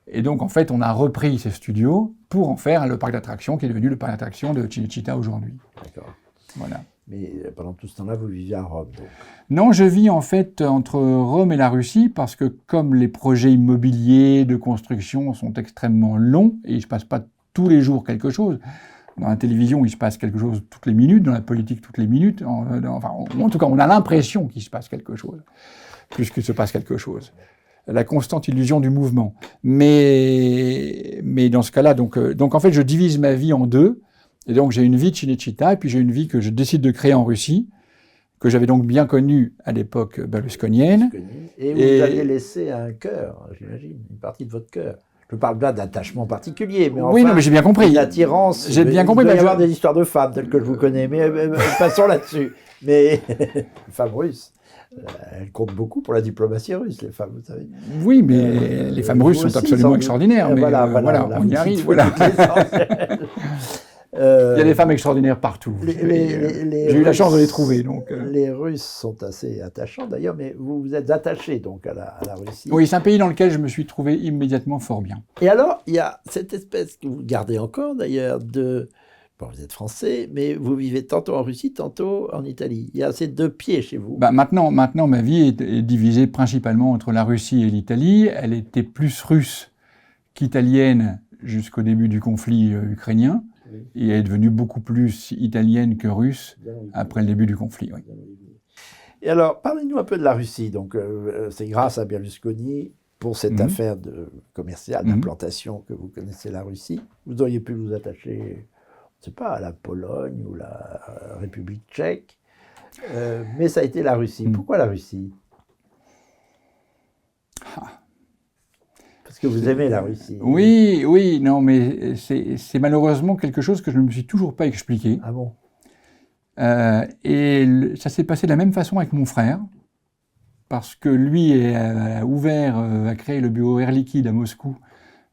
Et donc, en fait, on a repris ces studios pour en faire le parc d'attractions qui est devenu le parc d'attractions de Cinecittà aujourd'hui. D'accord. Voilà. Mais pendant tout ce temps-là, vous viviez à Rome, donc. Non, je vis en fait entre Rome et la Russie, parce que comme les projets immobiliers de construction sont extrêmement longs, et il ne se passe pas tous les jours quelque chose, Dans la télévision, il se passe quelque chose toutes les minutes, dans la politique toutes les minutes. En tout cas, on a l'impression qu'il se passe quelque chose, plus qu'il se passe quelque chose. La constante illusion du mouvement. Mais dans ce cas-là, donc en fait, je divise ma vie en deux. Et donc, j'ai une vie de Cinecittà, et puis j'ai une vie que je décide de créer en Russie, que j'avais donc bien connue à l'époque berlusconienne. Et vous aviez laissé un cœur, j'imagine, une partie de votre cœur. Je parle pas d'attachement particulier, mais enfin, oui, non, mais j'ai bien compris. D'attirance. J'ai bien compris. Il doit y avoir des histoires de femmes telles que je vous connais, mais passons là-dessus. Mais les femmes russes, elles comptent beaucoup pour la diplomatie russe, les femmes, vous savez. Oui, mais les femmes russes sont absolument extraordinaires. Mais voilà, on y arrive. Voilà. Il y a des femmes extraordinaires partout. J'ai eu la chance de les trouver. Donc, Les Russes sont assez attachants d'ailleurs, mais vous êtes attaché donc à la Russie. Oui, c'est un pays dans lequel je me suis trouvé immédiatement fort bien. Et alors, il y a cette espèce que vous gardez encore d'ailleurs de... Bon, vous êtes français, mais vous vivez tantôt en Russie, tantôt en Italie. Il y a ces deux pieds chez vous. Maintenant, ma vie est divisée principalement entre la Russie et l'Italie. Elle était plus russe qu'italienne jusqu'au début du conflit ukrainien. Et elle est devenue beaucoup plus italienne que russe après le début du conflit. Oui. Et alors, parlez-nous un peu de la Russie. Donc, c'est grâce à Berlusconi, pour cette affaire commerciale, d'implantation, que vous connaissez la Russie. Vous auriez pu vous attacher, je ne sais pas, à la Pologne ou la République tchèque. Mais ça a été la Russie. Pourquoi la Russie ? Parce que vous aimez la Russie. Oui, non, mais c'est malheureusement quelque chose que je ne me suis toujours pas expliqué. Ah bon ? Et ça s'est passé de la même façon avec mon frère, parce que lui a créé le bureau Air Liquide à Moscou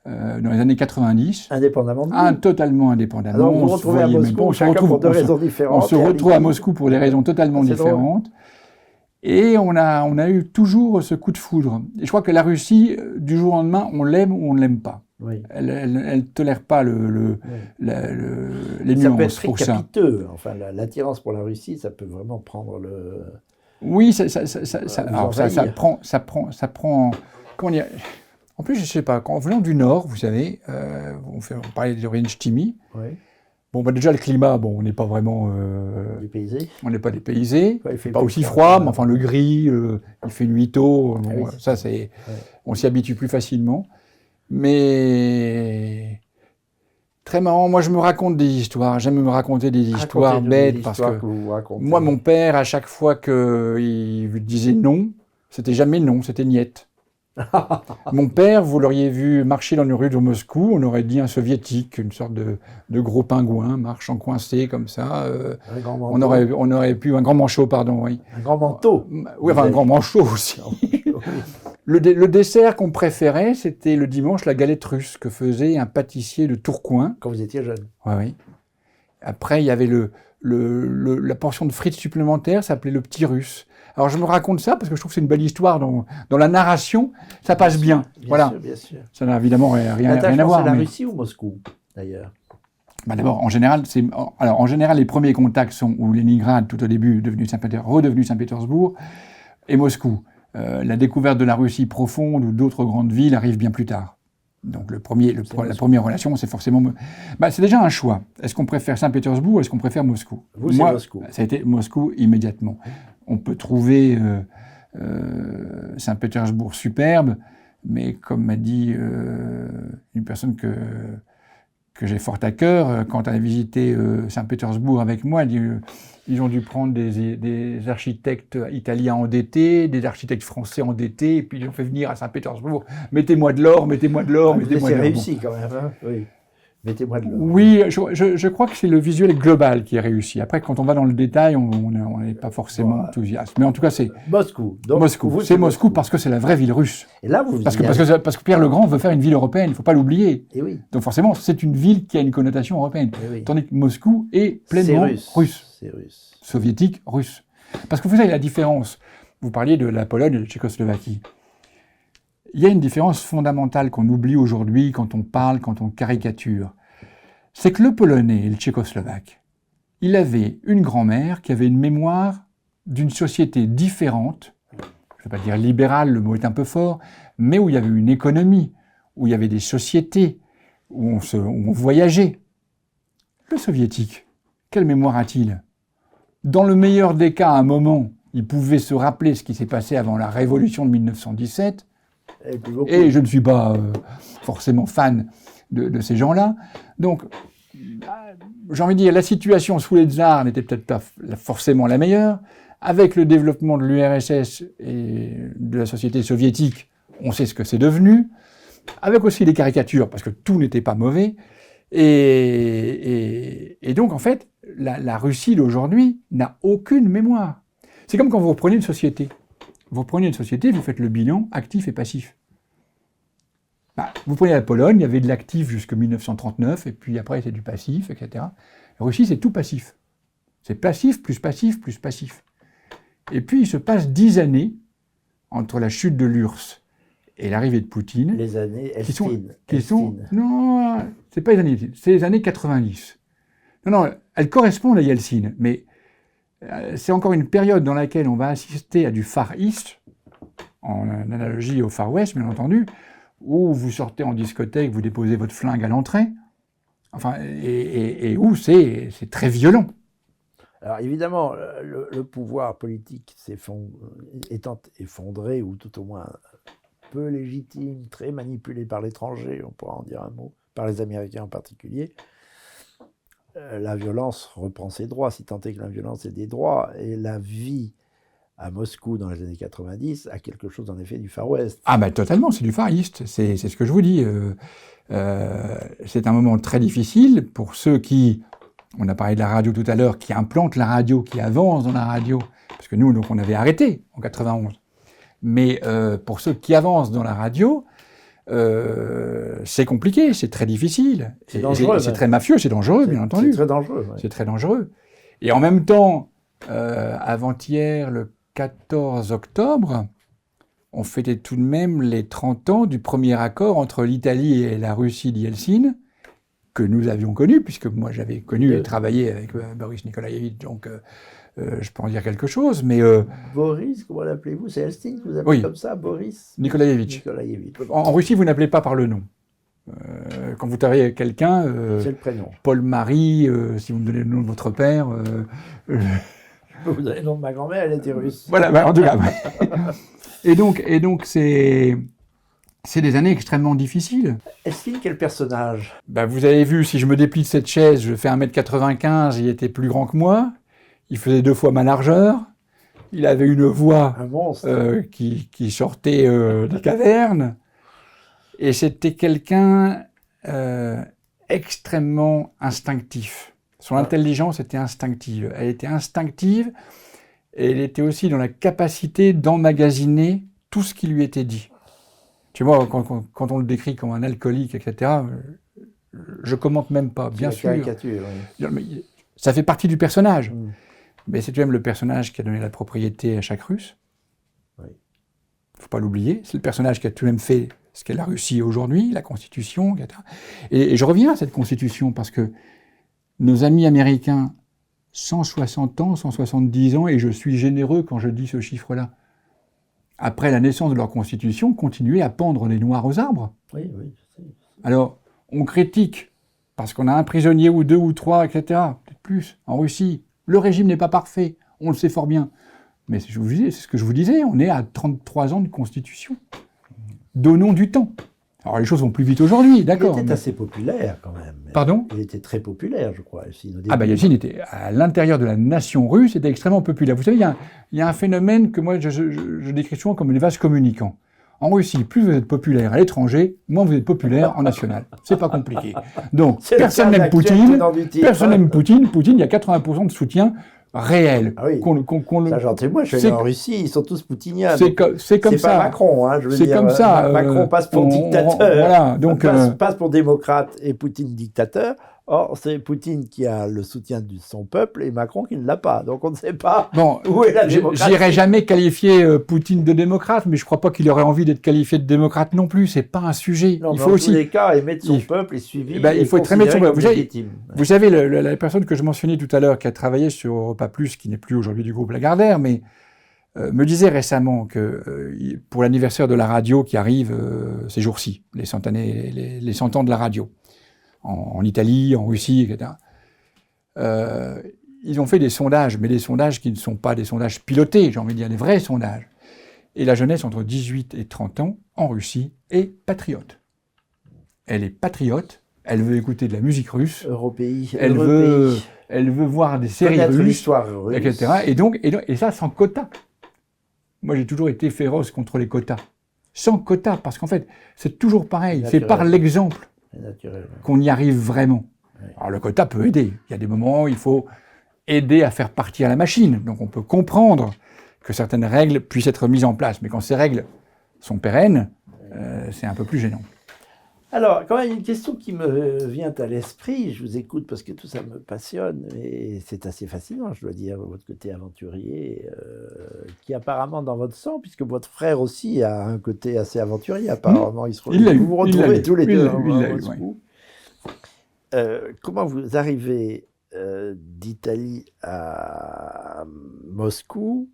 dans les années 90. Indépendamment de vous ? Totalement indépendamment. Alors vous vous retrouvez à Moscou, chacun pour deux raisons différentes. On se retrouve à Moscou pour des raisons totalement différentes. Drôle. Et on a eu toujours ce coup de foudre. Et je crois que la Russie, du jour au lendemain, on l'aime ou on ne l'aime pas. Oui. Elle ne tolère pas les nuances. Ça peut être très capiteux. Enfin, l'attirance pour la Russie, ça peut vraiment prendre le... Oui, ça prend... Comment dire ? En plus, je ne sais pas, en venant du Nord, vous savez, on parlait des origines ch'timi. Oui. Bon, déjà, le climat, on n'est pas vraiment... dépaysé. On n'est pas dépaysé. Ouais, pas aussi froid, mais enfin, le gris, il fait nuit tôt. Oui, ça, c'est... Ouais. On s'y habitue plus facilement. Mais... Très marrant. Moi, je me raconte des histoires. J'aime me raconter des histoires bêtes. Parce que moi, mon père, à chaque fois qu'il disait non, c'était jamais non, c'était niette. Mon père, vous l'auriez vu marcher dans une rue de Moscou, on aurait dit un soviétique, une sorte de gros pingouin marchant coincé comme ça. Un grand manteau. On aurait pu un grand manchot, pardon, oui. Un grand manteau. Oui, enfin un grand manchot aussi. Le dessert qu'on préférait, c'était le dimanche la galette russe que faisait un pâtissier de Tourcoing. Quand vous étiez jeune. Oui. Après, il y avait la portion de frites supplémentaire, ça s'appelait le petit russe. Alors je me raconte ça parce que je trouve que c'est une belle histoire dans la narration, ça passe bien. Voilà. Sûr, bien sûr. Ça n'a évidemment rien à voir. C'est la Russie ou Moscou, d'ailleurs ? D'abord, en général, les premiers contacts sont où Leningrad, tout au début, redevenu Saint-Pétersbourg, et Moscou. La découverte de la Russie profonde ou d'autres grandes villes arrive bien plus tard. Donc la première relation, c'est forcément... c'est déjà un choix. Est-ce qu'on préfère Saint-Pétersbourg ou est-ce qu'on préfère Moscou ? Vous, c'est Moscou. Ça a été Moscou immédiatement. On peut trouver Saint-Pétersbourg superbe, mais comme m'a dit une personne que j'ai fort à cœur, quand elle a visité Saint-Pétersbourg avec moi, elle dit ils ont dû prendre des architectes italiens endettés, des architectes français endettés, et puis ils ont fait venir à Saint-Pétersbourg, mettez-moi de l'or, mettez-moi de l'or, mettez-moi de l'or. C'est réussi quand même, hein ? Oui. Mettez-moi de l'or. Oui, je crois que c'est le visuel global qui est réussi. Après, quand on va dans le détail, on n'est pas forcément enthousiaste. Mais en tout cas, c'est... Moscou. Donc, Moscou. C'est Moscou parce que c'est la vraie ville russe. Et là, vous parce que Pierre le Grand veut faire une ville européenne, il ne faut pas l'oublier. Et oui. Donc forcément, c'est une ville qui a une connotation européenne. Oui. Tandis que Moscou est pleinement russe. C'est russe. Soviétique, russe. Parce que vous savez la différence. Vous parliez de la Pologne et de la Tchécoslovaquie. Il y a une différence fondamentale qu'on oublie aujourd'hui quand on parle, quand on caricature. C'est que le Polonais et le Tchécoslovaque, il avait une grand-mère qui avait une mémoire d'une société différente, je ne vais pas dire libérale, le mot est un peu fort, mais où il y avait une économie, où il y avait des sociétés, où on voyageait. Le soviétique, quelle mémoire a-t-il? Dans le meilleur des cas, à un moment, il pouvait se rappeler ce qui s'est passé avant la révolution de 1917. Et je ne suis pas forcément fan de ces gens-là. Donc, j'ai envie de dire, la situation sous les tsars n'était peut-être pas forcément la meilleure. Avec le développement de l'URSS et de la société soviétique, on sait ce que c'est devenu. Avec aussi les caricatures, parce que tout n'était pas mauvais. Et donc, en fait, la Russie d'aujourd'hui n'a aucune mémoire. C'est comme quand vous reprenez une société. Vous reprenez une société, vous faites le bilan actif et passif. Vous prenez la Pologne, il y avait de l'actif jusqu'en 1939, et puis après, c'est du passif, etc. La Russie, c'est tout passif. C'est passif, plus passif, plus passif. Et puis, il se passe 10 années entre la chute de l'URSS et l'arrivée de Poutine. Les années non, c'est pas les années Eltsine, c'est les années 90. Non, elles correspondent à Yeltsin, mais c'est encore une période dans laquelle on va assister à du Far East, en analogie au Far West, bien entendu, où vous sortez en discothèque, vous déposez votre flingue à l'entrée, enfin, et où c'est très violent. Alors évidemment, le pouvoir politique étant effondré, ou tout au moins peu légitime, très manipulé par l'étranger, on pourra en dire un mot, par les Américains en particulier, la violence reprend ses droits, si tant est que la violence ait des droits, et la vie à Moscou dans les années 90 a quelque chose en effet du Far West. Ah ben totalement, c'est du Far East, c'est ce que je vous dis. C'est un moment très difficile pour ceux qui, on a parlé de la radio tout à l'heure, qui implantent la radio, qui avancent dans la radio, parce que nous, donc, on avait arrêté en 91. Mais pour ceux qui avancent dans la radio, c'est compliqué, c'est très difficile. C'est dangereux. C'est très mafieux, c'est dangereux, bien entendu. C'est très dangereux. Ouais. C'est très dangereux. Et en même temps, avant-hier, le 14 octobre, on fêtait tout de même les 30 ans du premier accord entre l'Italie et la Russie d'Yeltsin, que nous avions connu, puisque moi j'avais connu et travaillé avec Boris Nikolaïevitch, donc je peux en dire quelque chose, mais... Boris, comment l'appelez-vous? C'est Yeltsin que vous appelez comme ça, Boris Nikolaïevitch. En Russie, vous n'appelez pas par le nom. Quand vous travaillez avec quelqu'un... c'est le prénom. Paul-Marie, si vous me donnez le nom de votre père... Vous avez le nom de ma grand-mère, elle était russe. Voilà, en tout cas. Et donc c'est des années extrêmement difficiles. Yeltsin, quel personnage? Vous avez vu, si je me déplie de cette chaise, je fais 1m95, il était plus grand que moi. Il faisait 2 fois ma largeur. Il avait une voix qui sortait des cavernes. Et c'était quelqu'un extrêmement instinctif. Son intelligence était instinctive. Elle était instinctive et elle était aussi dans la capacité d'emmagasiner tout ce qui lui était dit. Tu vois, quand on le décrit comme un alcoolique, etc., je commente même pas, bien sûr. Oui. Ça fait partie du personnage. Mais c'est tout de même le personnage qui a donné la propriété à chaque Russe. Il ne faut pas l'oublier. C'est le personnage qui a tout de même fait ce qu'est la Russie aujourd'hui, la Constitution, etc. Et je reviens à cette Constitution parce que nos amis américains, 160 ans, 170 ans, et je suis généreux quand je dis ce chiffre-là, après la naissance de leur Constitution, continuaient à pendre les Noirs aux arbres. Oui, je sais. Alors, on critique, parce qu'on a un prisonnier ou 2 ou 3, etc., peut-être plus, en Russie. Le régime n'est pas parfait, on le sait fort bien. Mais c'est ce que je vous disais, on est à 33 ans de Constitution. Donnons du temps. Alors les choses vont plus vite aujourd'hui, d'accord. Il était assez populaire quand même. Pardon ? Il était très populaire, je crois. Yeltsin était, à l'intérieur de la nation russe, était extrêmement populaire. Vous savez, il y a un phénomène que moi je décris souvent comme les vases communicants. En Russie, plus vous êtes populaire à l'étranger, moins vous êtes populaire en national. C'est pas compliqué. Donc, personne n'aime Poutine. Personne n'aime Poutine. Poutine, il y a 80% de soutien réel. Ah oui. Ça, j'en témoigne, je suis allé en Russie, ils sont tous poutiniens. C'est comme ça. C'est pas Macron, je veux dire. C'est comme ça. Macron passe pour dictateur. Voilà, donc passe pour démocrate et Poutine dictateur. Or, c'est Poutine qui a le soutien de son peuple et Macron qui ne l'a pas. Donc, on ne sait pas où est la démocratie. J'irai jamais qualifier Poutine de démocrate, mais je ne crois pas qu'il aurait envie d'être qualifié de démocrate non plus. C'est pas un sujet. Non, il faut aussi, dans tous les cas, aimer de son peuple et suivi. Il faut être aimé de son peuple. Vous savez, la personne que je mentionnais tout à l'heure, qui a travaillé sur Europa+, qui n'est plus aujourd'hui du groupe Lagardère, mais me disait récemment que pour l'anniversaire de la radio qui arrive ces jours-ci, les 100 ans de la radio, en Italie, en Russie, etc. ils ont fait des sondages, mais des sondages qui ne sont pas des sondages pilotés, j'ai envie de dire des vrais sondages. Et la jeunesse entre 18 et 30 ans en Russie est patriote. Elle est patriote, elle veut écouter de la musique russe, elle veut voir des séries russes, etc. Et ça sans quota. Moi j'ai toujours été féroce contre les quotas. Sans quota, parce qu'en fait c'est toujours pareil, c'est par l'exemple qu'on y arrive vraiment. Alors le quota peut aider, il y a des moments où il faut aider à faire partir la machine, donc on peut comprendre que certaines règles puissent être mises en place, mais quand ces règles sont pérennes, c'est un peu plus gênant. Alors, quand même, une question qui me vient à l'esprit, je vous écoute parce que tout ça me passionne, et c'est assez fascinant, je dois dire, votre côté aventurier, qui est apparemment dans votre sang, puisque votre frère aussi a un côté assez aventurier, apparemment. Vous vous retrouvez tous les deux à Moscou. Comment vous arrivez d'Italie à Moscou?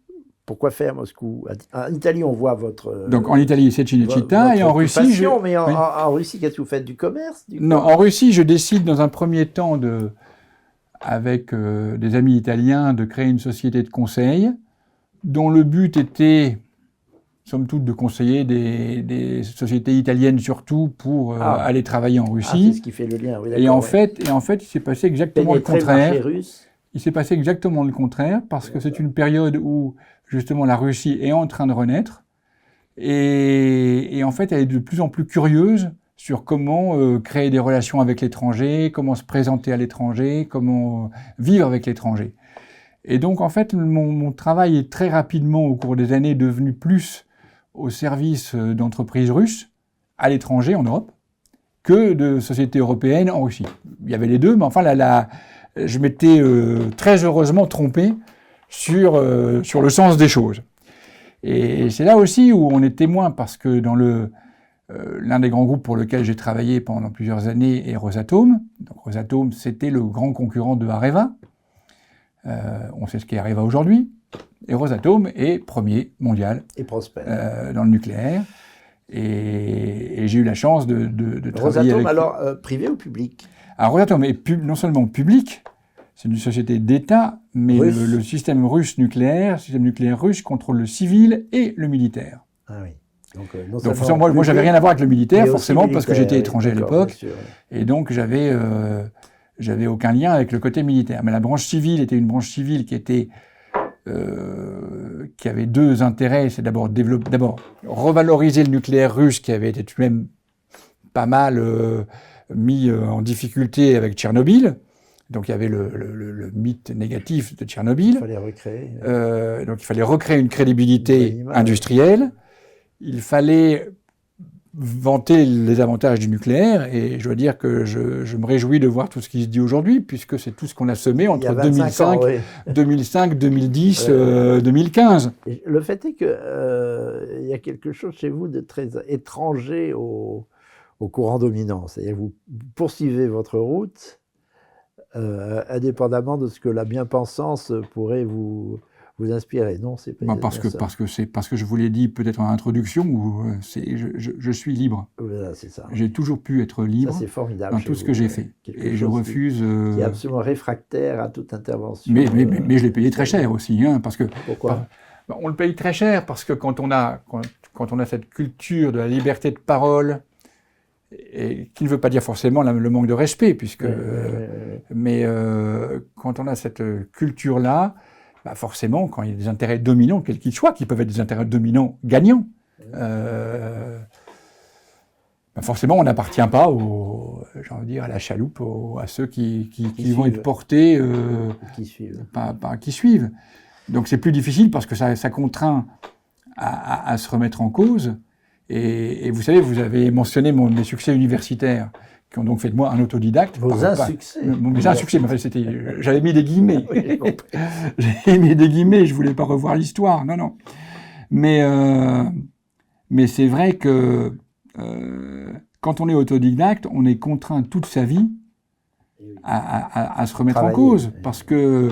Pourquoi faire Moscou? En Italie, on voit votre... Donc en Italie, c'est Cinecittà, et en Russie... Mais en Russie, qu'est-ce que vous faites? Du commerce? Non, en Russie, je décide dans un premier temps, avec des amis italiens, de créer une société de conseil, dont le but était, somme toute, de conseiller des sociétés italiennes surtout pour aller travailler en Russie. C'est ce qui fait le lien, oui, et en fait, il s'est passé exactement le contraire. Il s'est passé exactement le contraire, parce que c'est une période où justement la Russie est en train de renaître, et en fait elle est de plus en plus curieuse sur comment créer des relations avec l'étranger, comment se présenter à l'étranger, comment vivre avec l'étranger. Et donc en fait mon travail est très rapidement au cours des années devenu plus au service d'entreprises russes à l'étranger, en Europe, que de sociétés européennes en Russie. Il y avait les deux, mais enfin je m'étais très heureusement trompé sur le sens des choses. Et c'est là aussi où on est témoin, parce que dans l'un des grands groupes pour lequel j'ai travaillé pendant plusieurs années est Rosatom. Donc Rosatom, c'était le grand concurrent de Areva. On sait ce qu'est Areva aujourd'hui. Et Rosatom est premier mondial et prospère dans le nucléaire. Et j'ai eu la chance de travailler Rosatom, avec... alors privé ou public? Alors Rosatom est non seulement public, c'est une société d'État, mais le système russe nucléaire, le système nucléaire russe contrôle le civil et le militaire. Ah oui. Donc moi, j'avais rien à voir avec le militaire, forcément, parce que j'étais étranger à l'époque. Et donc, j'avais aucun lien avec le côté militaire. Mais la branche civile était une branche civile qui avait deux intérêts. C'est d'abord revaloriser le nucléaire russe, qui avait été tout de même pas mal mis en difficulté avec Tchernobyl. Donc il y avait le mythe négatif de Tchernobyl. Il fallait recréer. Donc il fallait recréer une crédibilité industrielle. Il fallait vanter les avantages du nucléaire, et je dois dire que je me réjouis de voir tout ce qui se dit aujourd'hui, puisque c'est tout ce qu'on a semé entre 2005, 2010, 2015. Et le fait est qu'il y a quelque chose chez vous de très étranger au courant dominant. C'est-à-dire que vous poursuivez votre route indépendamment de ce que la bien-pensance pourrait vous inspirer. Non, c'est pas parce que je vous l'ai dit peut-être en introduction, où je suis libre. Voilà, c'est ça. J'ai toujours pu être libre. Ça, c'est formidable dans tout ce que j'ai fait. Et je refuse... qui est absolument réfractaire à toute intervention. Mais je l'ai payé très cher aussi. Parce que, pourquoi on le paye très cher parce que quand on a cette culture de la liberté de parole, et qui ne veut pas dire forcément le manque de respect, mais quand on a cette culture-là, forcément, quand il y a des intérêts dominants, quels qu'ils soient, qui peuvent être des intérêts dominants gagnants, forcément, on n'appartient pas à la chaloupe, à ceux qui vont être portés, qui suivent. Donc c'est plus difficile parce que ça contraint à se remettre en cause. Et vous savez, vous avez mentionné mes succès universitaires, qui ont donc fait de moi un autodidacte. Vos insuccès. Mes insuccès, mais j'avais mis des guillemets. J'avais mis des guillemets, je voulais pas revoir l'histoire, non. Mais c'est vrai que quand on est autodidacte, on est contraint toute sa vie à se remettre en cause, parce que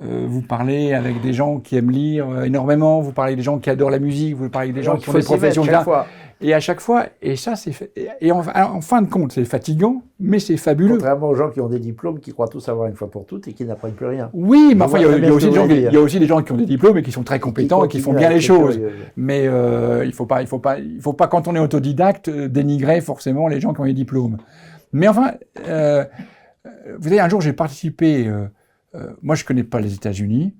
vous parlez avec des gens qui aiment lire énormément, vous parlez avec des gens qui adorent la musique, vous parlez avec des gens qui font des professions d'art. Et à chaque fois, et ça, en fin de compte, c'est fatigant, mais c'est fabuleux. Contrairement aux gens qui ont des diplômes, qui croient tout savoir une fois pour toutes et qui n'apprennent plus rien. Oui, mais enfin, il y a aussi des gens qui ont des diplômes et qui sont très compétents et qui font bien les choses. Mais il faut pas, quand on est autodidacte, dénigrer forcément les gens qui ont des diplômes. Mais enfin, vous savez, un jour, j'ai participé. Moi, je connais pas les États-Unis.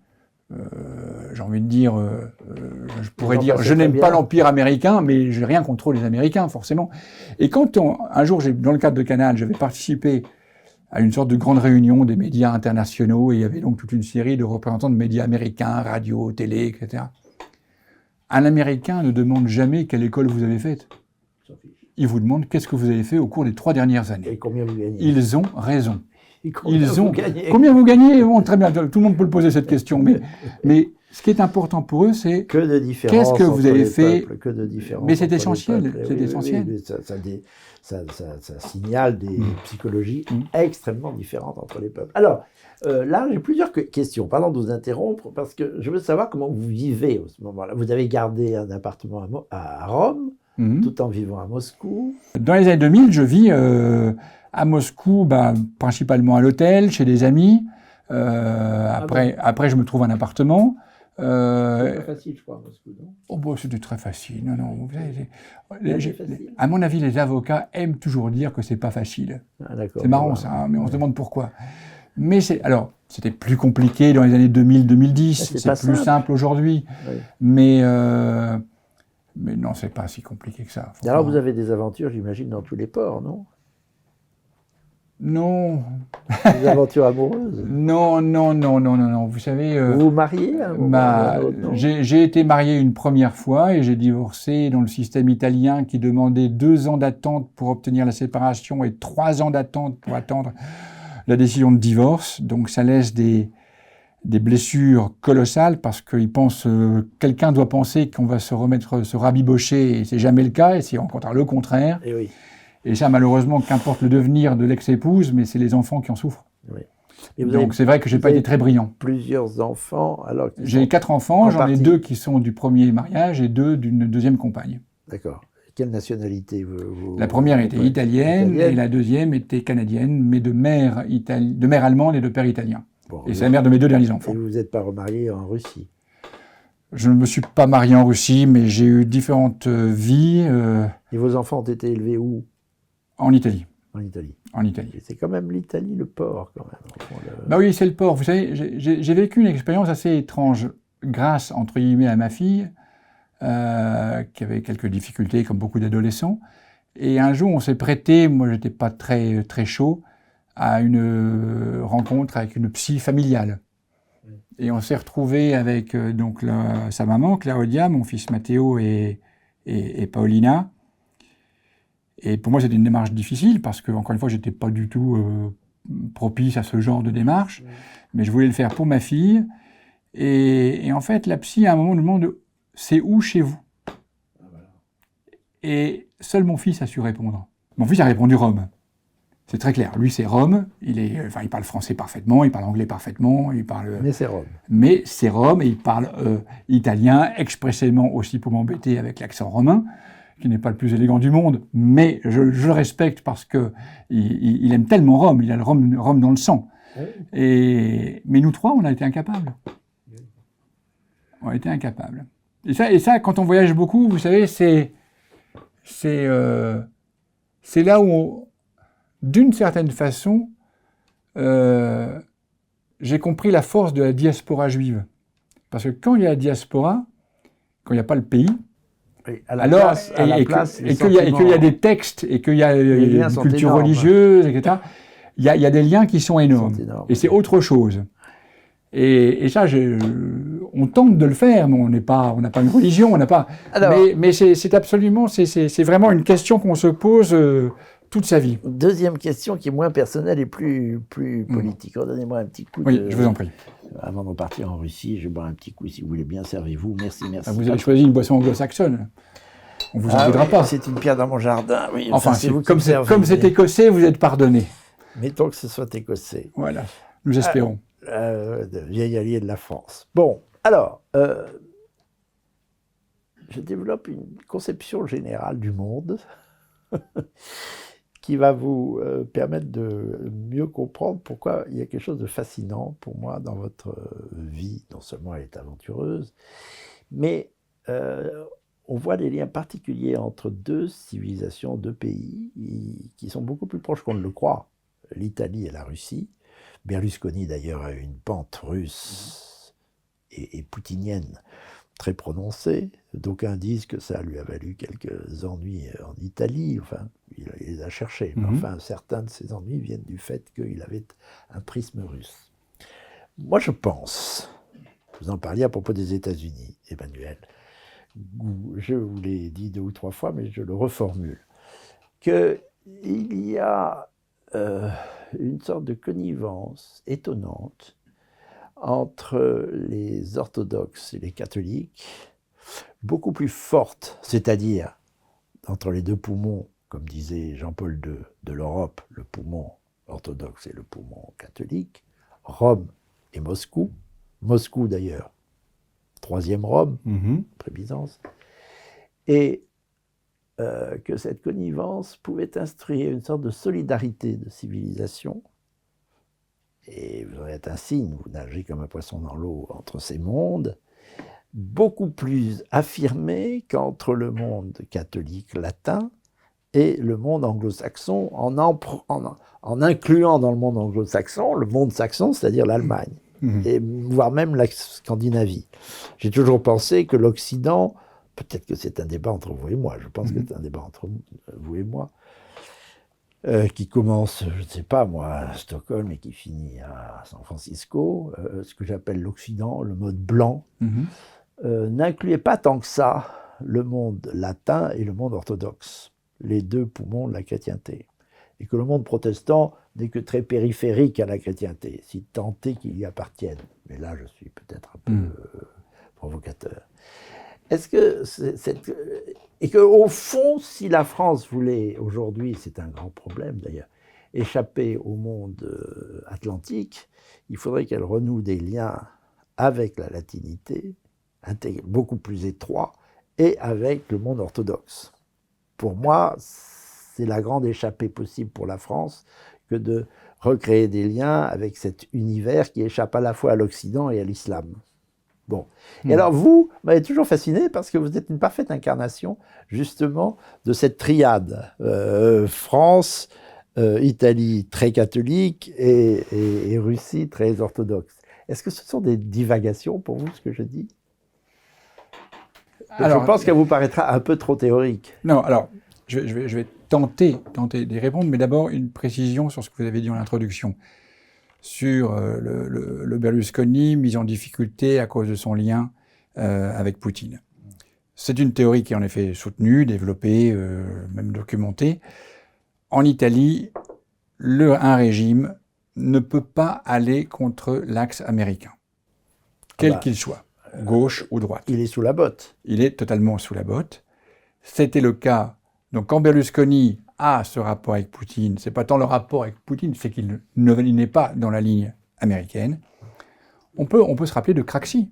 J'ai envie de dire, je pourrais dire, je n'aime pas l'Empire américain, mais je n'ai rien contre les Américains, forcément. Et quand un jour, dans le cadre de Canal, j'avais participé à une sorte de grande réunion des médias internationaux, et il y avait donc toute une série de représentants de médias américains, radio, télé, etc. Un Américain ne demande jamais quelle école vous avez faite. Il vous demande qu'est-ce que vous avez fait au cours des 3 dernières années. Et combien vous gagnez. Ils ont raison. Combien vous gagnez? Bon, très bien, tout le monde peut le poser cette question, mais ce qui est important pour eux, c'est qu'est-ce que vous avez fait. Que de différences. Mais c'est essentiel, c'est essentiel. Oui, ça signale des psychologies extrêmement différentes entre les peuples. Alors, là, j'ai plusieurs questions. Pardon de vous interrompre, parce que je veux savoir comment vous vivez à ce moment-là. Vous avez gardé un appartement à Rome, tout en vivant à Moscou. Dans les années 2000, je vis à Moscou, principalement à l'hôtel, chez des amis. Après, je me trouve un appartement. C'est pas facile, je crois, à Moscou, non? Oh, bon, c'était très facile. Non. À mon avis, les avocats aiment toujours dire que c'est pas facile. C'est marrant, ça, hein, mais on se demande pourquoi. Mais c'était plus compliqué dans les années 2000-2010. C'est plus simple aujourd'hui. Oui. Mais non, c'est pas si compliqué que ça. Alors, vous avez des aventures, j'imagine, dans tous les ports, non? Non. Des aventures amoureuses? Non. Vous savez... vous vous mariez à un moment? J'ai été marié une première fois et j'ai divorcé dans le système italien qui demandait 2 ans d'attente pour obtenir la séparation et 3 ans d'attente pour attendre la décision de divorce. Donc ça laisse des blessures colossales parce qu'ils pensent, quelqu'un doit penser qu'on va se rabibocher et c'est jamais le cas et c'est au contraire le contraire. Et oui. Et ça, malheureusement, qu'importe le devenir de l'ex-épouse, mais c'est les enfants qui en souffrent. Oui. Donc c'est vrai que j'ai pas été très brillant. Plusieurs enfants, alors j'ai 4 enfants, j'en ai 2 qui sont du premier mariage et 2 d'une deuxième compagne. D'accord. Quelle nationalité La première était italienne et la deuxième était canadienne, mais de mère allemande et de père italien. Bon, et c'est la mère de mes 2 derniers enfants. Et vous n'êtes pas remarié en Russie? Je ne me suis pas marié en Russie, mais j'ai eu différentes vies. Et vos enfants ont été élevés où? En Italie. En Italie. En Italie. C'est quand même l'Italie, le port, quand même. Bah oui, c'est le port. Vous savez, j'ai vécu une expérience assez étrange grâce, entre guillemets, à ma fille, qui avait quelques difficultés, comme beaucoup d'adolescents. Et un jour, on s'est prêté, moi j'étais pas très, très chaud, à une rencontre avec une psy familiale. Et on s'est retrouvés avec sa maman, Claudia, mon fils Matteo et Paolina. Et pour moi, c'était une démarche difficile parce que, encore une fois, j'étais pas du tout propice à ce genre de démarche. Mais je voulais le faire pour ma fille. Et en fait, la psy, à un moment, nous demande « c'est où chez vous ?» Et seul mon fils a su répondre. Mon fils a répondu Rome. C'est très clair. Lui, c'est Rome. Il parle français parfaitement, il parle anglais parfaitement, Mais c'est Rome. Mais c'est Rome et il parle italien expressément aussi pour m'embêter avec l'accent romain, qui n'est pas le plus élégant du monde, mais je le respecte parce que il aime tellement Rome, il a le Rome dans le sang. Oui. Mais nous 3, on a été incapables. On a été incapables. Et ça, quand on voyage beaucoup, vous savez, c'est là où, d'une certaine façon, j'ai compris la force de la diaspora juive. Parce que quand il y a la diaspora, quand il n'y a pas le pays, oui, et qu'il y a des textes, et qu'il y a une culture religieuse, etc., il y a des liens qui sont énormes. Et c'est autre chose. Et ça, on tente de le faire, mais on n'a pas une religion, on n'a pas. Alors, mais c'est absolument, c'est vraiment une question qu'on se pose toute sa vie. Deuxième question qui est moins personnelle et plus politique. Donnez-moi un petit coup. Oui, je vous en prie. Avant de partir en Russie, je bois un petit coup si vous voulez bien. Servez-vous. Merci. Vous avez choisi une boisson anglo-saxonne. On vous en voudra pas. C'est une pierre dans mon jardin. Oui, enfin, comme c'est écossais, vous êtes pardonné. Mettons que ce soit écossais. Voilà, nous espérons. De vieil allié de la France. Bon, alors, je développe une conception générale du monde qui va vous permettre de mieux comprendre pourquoi il y a quelque chose de fascinant pour moi dans votre vie. Non seulement elle est aventureuse, mais on voit des liens particuliers entre deux civilisations, deux pays qui sont beaucoup plus proches qu'on ne le croit. L'Italie et la Russie. Berlusconi d'ailleurs a une pente russe et poutinienne très prononcée. D'aucuns disent que ça lui a valu quelques ennuis en Italie. Enfin, il les a cherchés. Mais enfin, certains de ces ennuis viennent du fait qu'il avait un prisme russe. Moi, je pense, vous en parliez à propos des États-Unis, Emmanuel, je vous l'ai dit 2 ou 3 fois, mais je le reformule, qu'il y a une sorte de connivence étonnante entre les orthodoxes et les catholiques, beaucoup plus forte, c'est-à-dire entre les deux poumons, comme disait Jean-Paul II, de l'Europe, le poumon orthodoxe et le poumon catholique, Rome et Moscou. Moscou d'ailleurs, 3e Rome, après Byzance, et que cette connivence pouvait instruire une sorte de solidarité de civilisation. Et vous aurez un signe, vous nagez comme un poisson dans l'eau entre ces mondes, beaucoup plus affirmé qu'entre le monde catholique latin et le monde anglo-saxon, en incluant dans le monde anglo-saxon le monde saxon, c'est-à-dire l'Allemagne, et voire même la Scandinavie. J'ai toujours pensé que l'Occident, peut-être que c'est un débat entre vous et moi, je pense que c'est un débat entre vous et moi, qui commence, je ne sais pas moi, à Stockholm et qui finit à San Francisco, ce que j'appelle l'Occident, le mode blanc, n'incluait pas tant que ça le monde latin et le monde orthodoxe, les deux poumons de la chrétienté. Et que le monde protestant n'est que très périphérique à la chrétienté, si tant est qu'il y appartienne. Mais là, je suis peut-être un peu provocateur. Est-ce que et qu'au fond, si la France voulait aujourd'hui, c'est un grand problème d'ailleurs, échapper au monde atlantique, il faudrait qu'elle renoue des liens avec la latinité, beaucoup plus étroits, et avec le monde orthodoxe. Pour moi, c'est la grande échappée possible pour la France que de recréer des liens avec cet univers qui échappe à la fois à l'Occident et à l'islam. Bon. Et alors vous m'avez toujours fasciné parce que vous êtes une parfaite incarnation justement de cette triade France, Italie très catholique et Russie très orthodoxe. Est-ce que ce sont des divagations pour vous, ce que je dis? Alors, je pense qu'elle vous paraîtra un peu trop théorique. Non, alors je vais tenter d'y répondre, mais d'abord une précision sur ce que vous avez dit en introduction. Sur le Berlusconi mis en difficulté à cause de son lien avec Poutine. C'est une théorie qui est en effet soutenue, développée, même documentée. En Italie, un régime ne peut pas aller contre l'axe américain, quel qu'il soit, gauche ou droite. Il est sous la botte. Il est totalement sous la botte. C'était le cas. Donc quand Berlusconi a ce rapport avec Poutine, c'est pas tant le rapport avec Poutine, c'est qu'il n'est pas dans la ligne américaine. On peut se rappeler de Craxi.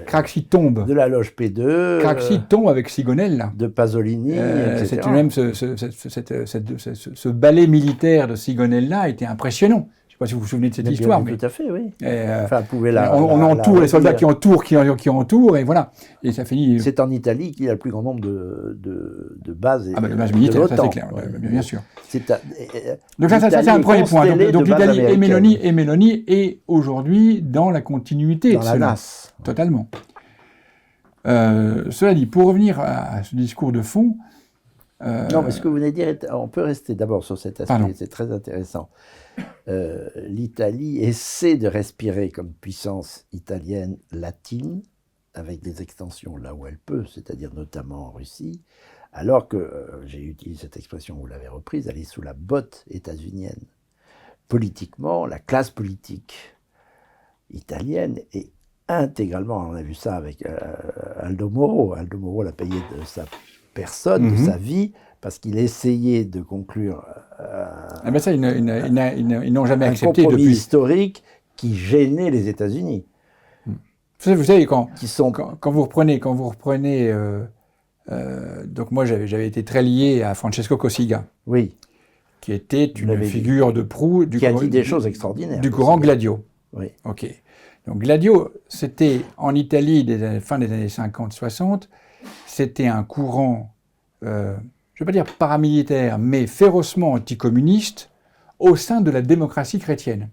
Craxi tombe. De la loge P2. Craxi tombe avec Sigonella. De Pasolini, etc. C'était même ce ballet militaire de Sigonella était impressionnant. Je ne sais pas si vous vous souvenez de cette histoire. Tout à fait, oui. Enfin, on entoure les soldats qui entourent, et voilà. Et ça finit. C'est en Italie qu'il y a le plus grand nombre de bases. De bases militaires, ça c'est clair, bien sûr. Donc ça c'est un premier point. Donc l'Italie et Meloni est aujourd'hui dans la continuité de cela. Totalement. Cela dit, pour revenir à ce discours de fond. Non, mais ce que vous venez de dire, on peut rester d'abord sur cet aspect, c'est très intéressant. L'Italie essaie de respirer comme puissance italienne latine, avec des extensions là où elle peut, c'est-à-dire notamment en Russie, alors que, j'ai utilisé cette expression, vous l'avez reprise, elle est sous la botte états-unienne. Politiquement, la classe politique italienne est intégralement, on a vu ça avec Aldo Moro. Aldo Moro l'a payé de sa personne, de sa vie, parce qu'il essayait de conclure ça, ils n'ont jamais accepté un compromis depuis. Historique qui gênait les États-Unis. Vous savez, quand vous reprenez, donc moi j'avais été très lié à Francesco Cossiga. Oui. Qui était une figure de proue qui a dit des choses extraordinaires. Du courant Gladio. Oui. Ok. Donc Gladio, c'était en Italie fin des années 50-60, c'était un courant, je ne vais pas dire paramilitaire, mais férocement anticommuniste au sein de la démocratie chrétienne.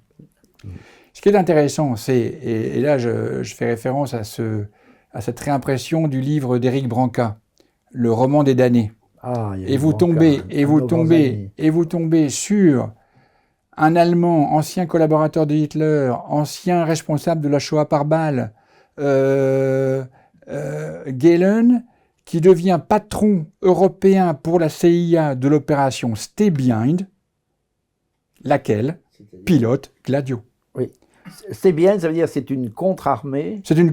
Ce qui est intéressant, c'est, et là je fais référence à cette réimpression du livre d'Éric Branca, Le roman des damnés. Et vous tombez sur un Allemand, ancien collaborateur de Hitler, ancien responsable de la Shoah par balle, Gehlen, qui devient patron européen pour la CIA de l'opération Stay Behind, laquelle pilote Gladio. Oui. C'est bien, ça veut dire c'est une contre-armée. C'est des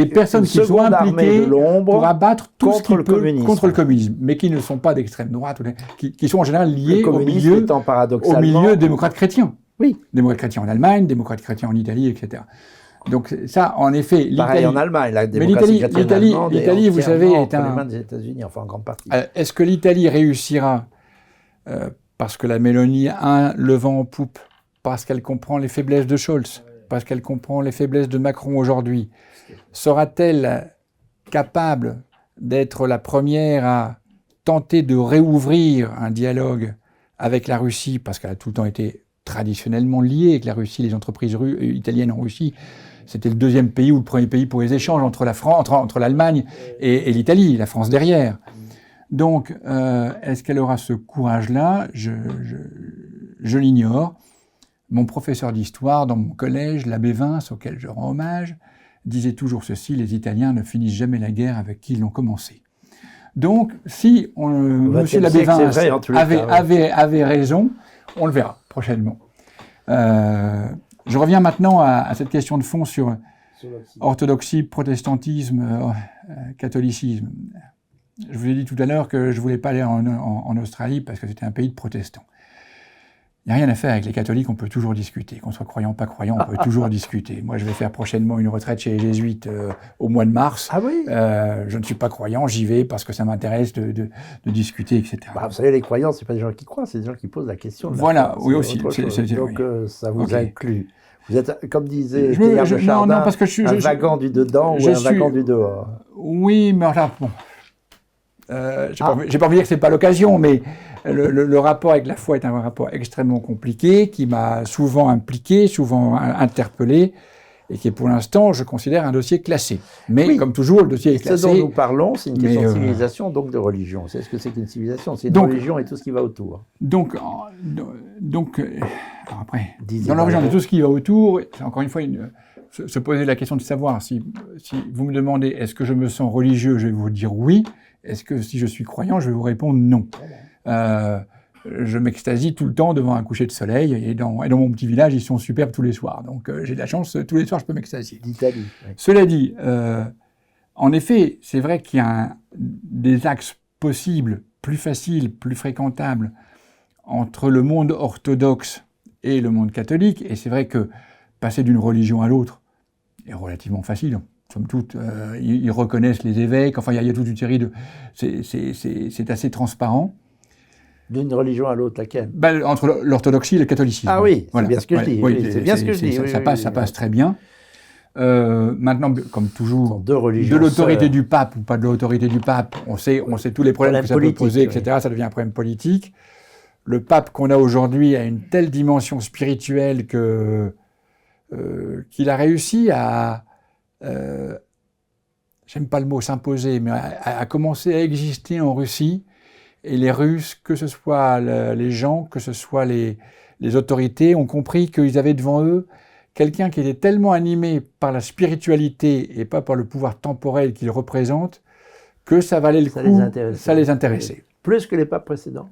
personnes qui sont impliquées pour abattre tout ce qui peut contre le communisme, mais qui ne sont pas d'extrême droite, qui sont en général liés au milieu démocrate chrétien. Oui. Démocrate chrétien en Allemagne, démocrate chrétien en Italie, etc. Donc ça, en effet, l'Italie. Pareil en Allemagne, la démocratie chrétienne allemande l'Italie, vous savez, est les mains des États-Unis, enfin en grande partie. Est-ce que l'Italie réussira parce que la Mélanie a le vent en poupe? Parce qu'elle comprend les faiblesses de Scholz, parce qu'elle comprend les faiblesses de Macron aujourd'hui. Sera-t-elle capable d'être la première à tenter de réouvrir un dialogue avec la Russie, parce qu'elle a tout le temps été traditionnellement liée avec la Russie, les entreprises italiennes en Russie, c'était le deuxième pays ou le premier pays pour les échanges entre l'Allemagne et l'Italie, la France derrière. Donc, est-ce qu'elle aura ce courage-là? Je l'ignore. Mon professeur d'histoire dans mon collège, l'abbé Vince, auquel je rends hommage, disait toujours ceci: les Italiens ne finissent jamais la guerre avec qui ils l'ont commencé. Donc, si monsieur l'abbé Vince avait raison, on le verra prochainement. Je reviens maintenant à cette question de fond sur orthodoxie, protestantisme, catholicisme. Je vous ai dit tout à l'heure que je ne voulais pas aller en Australie parce que c'était un pays de protestants. Il n'y a rien à faire avec les catholiques, on peut toujours discuter. Qu'on soit croyant ou pas croyant, on peut toujours discuter. Moi, je vais faire prochainement une retraite chez les jésuites au mois de mars. Ah oui. Je ne suis pas croyant, j'y vais parce que ça m'intéresse de discuter, etc. Bah, vous savez, les croyants, ce pas des gens qui croient, c'est des gens qui posent la question. Voilà, oui aussi. Donc, ça vous inclut. Vous êtes, comme disait Théard de Chardin, parce que un vagant du dedans ou un vagant du dehors. Oui, mais alors, bon. J'ai pas envie de dire que c'est pas l'occasion, mais le rapport avec la foi est un rapport extrêmement compliqué, qui m'a souvent impliqué, souvent interpellé, et qui est pour l'instant, je considère, un dossier classé. Mais oui, comme toujours, le dossier est classé. Ce dont nous parlons, c'est une question de civilisation, donc de religion. C'est ce que c'est qu'une civilisation, c'est une religion et tout ce qui va autour. Donc après, dans la religion de tout ce qui va autour, c'est encore une fois se poser la question de savoir si vous me demandez est-ce que je me sens religieux, je vais vous dire oui. Est-ce que si je suis croyant, je vais vous répondre non. Je m'extasie tout le temps devant un coucher de soleil, et dans mon petit village, ils sont superbes tous les soirs. Donc j'ai de la chance, tous les soirs, je peux m'extasier. D'Italie. Oui. Cela dit, en effet, c'est vrai qu'il y a des axes possibles, plus faciles, plus fréquentables, entre le monde orthodoxe et le monde catholique, et c'est vrai que passer d'une religion à l'autre est relativement facile. Somme toute, ils reconnaissent les évêques, enfin il y a toute une série de... C'est assez transparent. D'une religion à l'autre, laquelle? Entre l'orthodoxie et le catholicisme. Ah oui, voilà. C'est bien ce que je dis. Oui, c'est bien ce que je dis. Ça passe très bien. Maintenant, comme toujours, de l'autorité du pape ou pas de l'autorité du pape, on sait tous les problèmes que ça peut poser, etc. Ça devient un problème politique. Le pape qu'on a aujourd'hui a une telle dimension spirituelle qu'il a réussi à... j'aime pas le mot s'imposer, mais à commencer à exister en Russie. Et les Russes, que ce soit les gens, que ce soit les autorités, ont compris qu'ils avaient devant eux quelqu'un qui était tellement animé par la spiritualité et pas par le pouvoir temporel qu'il représente, que ça valait le coup, ça les intéressait. Plus que les papes précédents?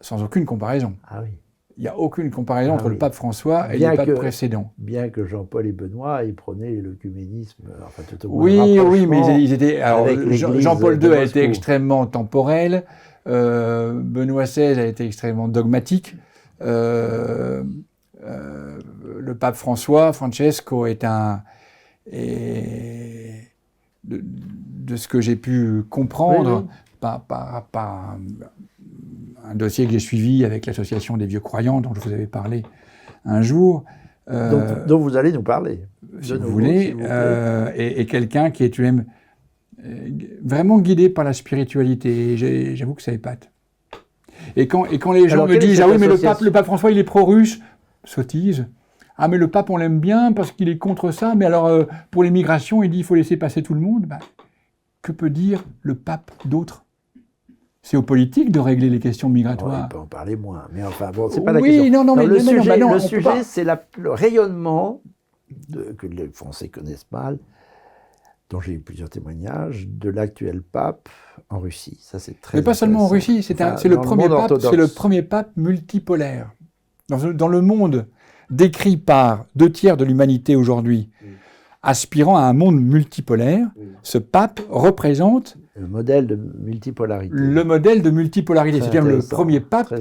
Sans aucune comparaison. Ah oui. Il n'y a aucune comparaison entre le pape François et les papes précédents. Bien que Jean-Paul et Benoît, ils prenaient l'œcuménisme, enfin tout au moins oui, mais ils étaient... Alors, Jean-Paul II a été extrêmement temporel, Benoît XVI a été extrêmement dogmatique, le pape François, Francesco, de ce que j'ai pu comprendre par un dossier que j'ai suivi avec l'association des vieux croyants dont je vous avais parlé un jour. Dont vous allez nous parler. Si vous voulez, et quelqu'un qui est même vraiment guidé par la spiritualité. J'avoue que ça épate. Et quand les gens me disent « Ah oui, mais le pape François, il est pro-russe », sottise. « Ah, mais le pape, on l'aime bien parce qu'il est contre ça, mais alors, pour les migrations, il dit qu'il faut laisser passer tout le monde. » Que peut dire le pape d'autre ? C'est aux politiques de régler les questions migratoires. On peut en parler moins, mais enfin, bon, c'est pas la question. Le sujet, c'est le rayonnement que les Français connaissent mal, dont j'ai eu plusieurs témoignages, de l'actuel pape en Russie. Ça, c'est très. Mais pas seulement en Russie, c'est le premier pape multipolaire. Dans le monde décrit par 2/3 de l'humanité aujourd'hui, aspirant à un monde multipolaire, ce pape représente le modèle de multipolarité. Le modèle de multipolarité, c'est-à-dire le premier pape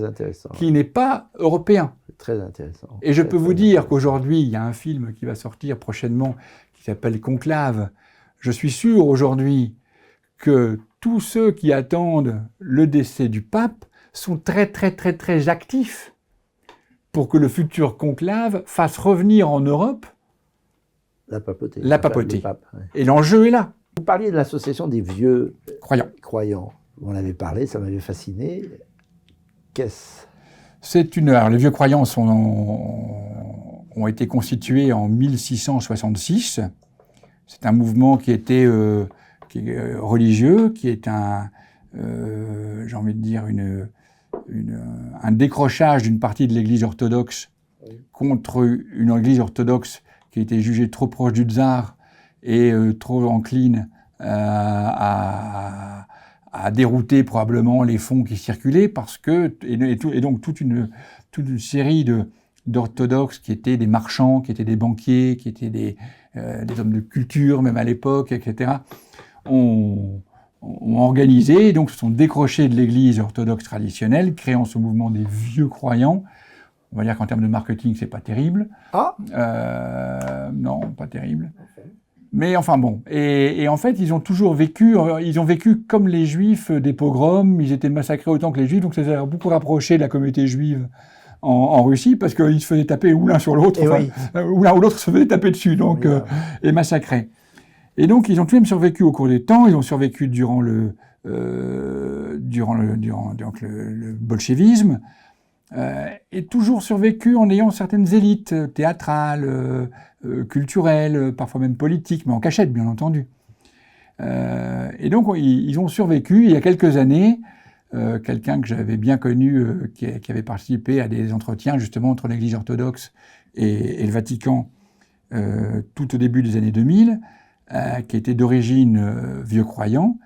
qui n'est pas européen. Très intéressant. Et je peux vous dire qu'aujourd'hui, il y a un film qui va sortir prochainement qui s'appelle Conclave. Je suis sûr aujourd'hui que tous ceux qui attendent le décès du pape sont très, très, très, très actifs pour que le futur conclave fasse revenir en Europe la papauté. Et l'enjeu est là. Vous parliez de l'association des vieux croyants. On en avait parlé, ça m'avait fasciné. Qu'est-ce ? Alors, les vieux croyants ont été constitués en 1666. C'est un mouvement qui est religieux, qui est j'ai envie de dire, un décrochage d'une partie de l'Église orthodoxe contre une Église orthodoxe qui a été jugée trop proche du tsar et trop encline à dérouter probablement les fonds qui circulaient et donc toute une série d'orthodoxes qui étaient des marchands, qui étaient des banquiers, qui étaient des hommes de culture même à l'époque, etc. ont organisé, et donc se sont décrochés de l'Église orthodoxe traditionnelle, créant ce mouvement des vieux croyants. On va dire qu'en termes de marketing, c'est pas terrible. Non, pas terrible. Mais enfin bon, et en fait, ils ont toujours vécu comme les Juifs des pogroms, ils étaient massacrés autant que les Juifs, donc ça a beaucoup rapproché de la communauté juive en Russie, parce qu'ils se faisaient taper ou l'un sur l'autre, ou l'un ou l'autre se faisait taper dessus, donc, et massacrés. Et donc, ils ont tout de même survécu au cours des temps, ils ont survécu durant le bolchevisme, et toujours survécu en ayant certaines élites théâtrales, culturelles, parfois même politiques, mais en cachette, bien entendu. Et donc, ils ont survécu. Il y a quelques années, quelqu'un que j'avais bien connu, qui avait participé à des entretiens, justement, entre l'Église orthodoxe et le Vatican, tout au début des années 2000, qui était d'origine vieux croyant,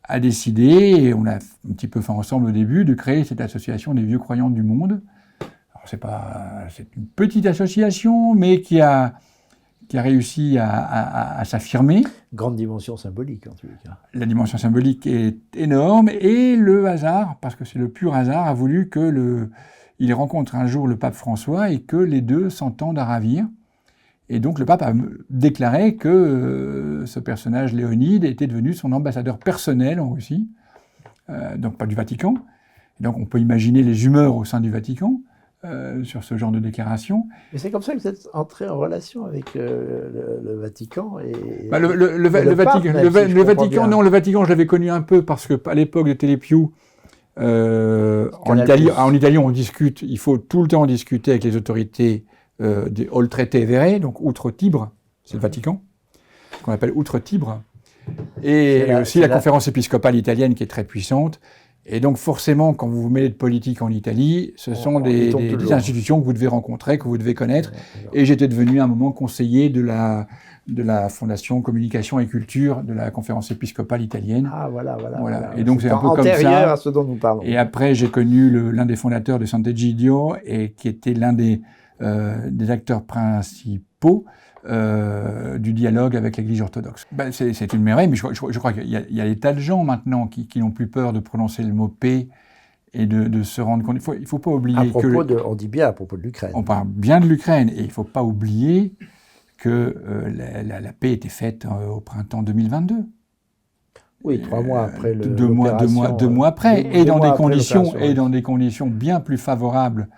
a décidé, et on a un petit peu fait ensemble au début, de créer cette association des vieux croyants du monde. Alors c'est une petite association, mais qui a réussi à s'affirmer. Grande dimension symbolique, en tous les cas. La dimension symbolique est énorme, et le hasard, parce que c'est le pur hasard, a voulu il rencontre un jour le pape François et que les deux s'entendent à ravir. Et donc le pape a déclaré que ce personnage Léonide était devenu son ambassadeur personnel en Russie, donc pas du Vatican. Et donc on peut imaginer les humeurs au sein du Vatican sur ce genre de déclaration. Mais c'est comme ça que vous êtes entré en relation avec le Vatican et le Vatican, non, le Vatican, je l'avais connu un peu parce que à l'époque de Télépiou, en Italie, on discute, il faut tout le temps discuter avec les autorités des Oltrete Vere, donc outre-Tibre, c'est le Vatican, ce qu'on appelle outre-Tibre, et aussi la conférence épiscopale italienne qui est très puissante. Et donc forcément, quand vous vous mêlez de politique en Italie, ce sont des institutions que vous devez rencontrer, que vous devez connaître. Et j'étais devenu à un moment conseiller de la Fondation Communication et Culture de la conférence épiscopale italienne. Ah voilà. Et donc c'est un peu comme ça. À ce dont nous parlons. Et après, j'ai connu l'un des fondateurs de Sant'Egidio, et qui était l'un des acteurs principaux du dialogue avec l'Église orthodoxe. C'est une merveille, mais je crois qu'il y a des tas de gens maintenant qui n'ont plus peur de prononcer le mot paix et de se rendre compte. Il ne faut pas oublier on dit bien à propos de l'Ukraine. On parle bien de l'Ukraine, et il ne faut pas oublier que la paix était faite au printemps 2022. Oui, 3 mois après le. 2 mois après, et dans des conditions bien plus favorables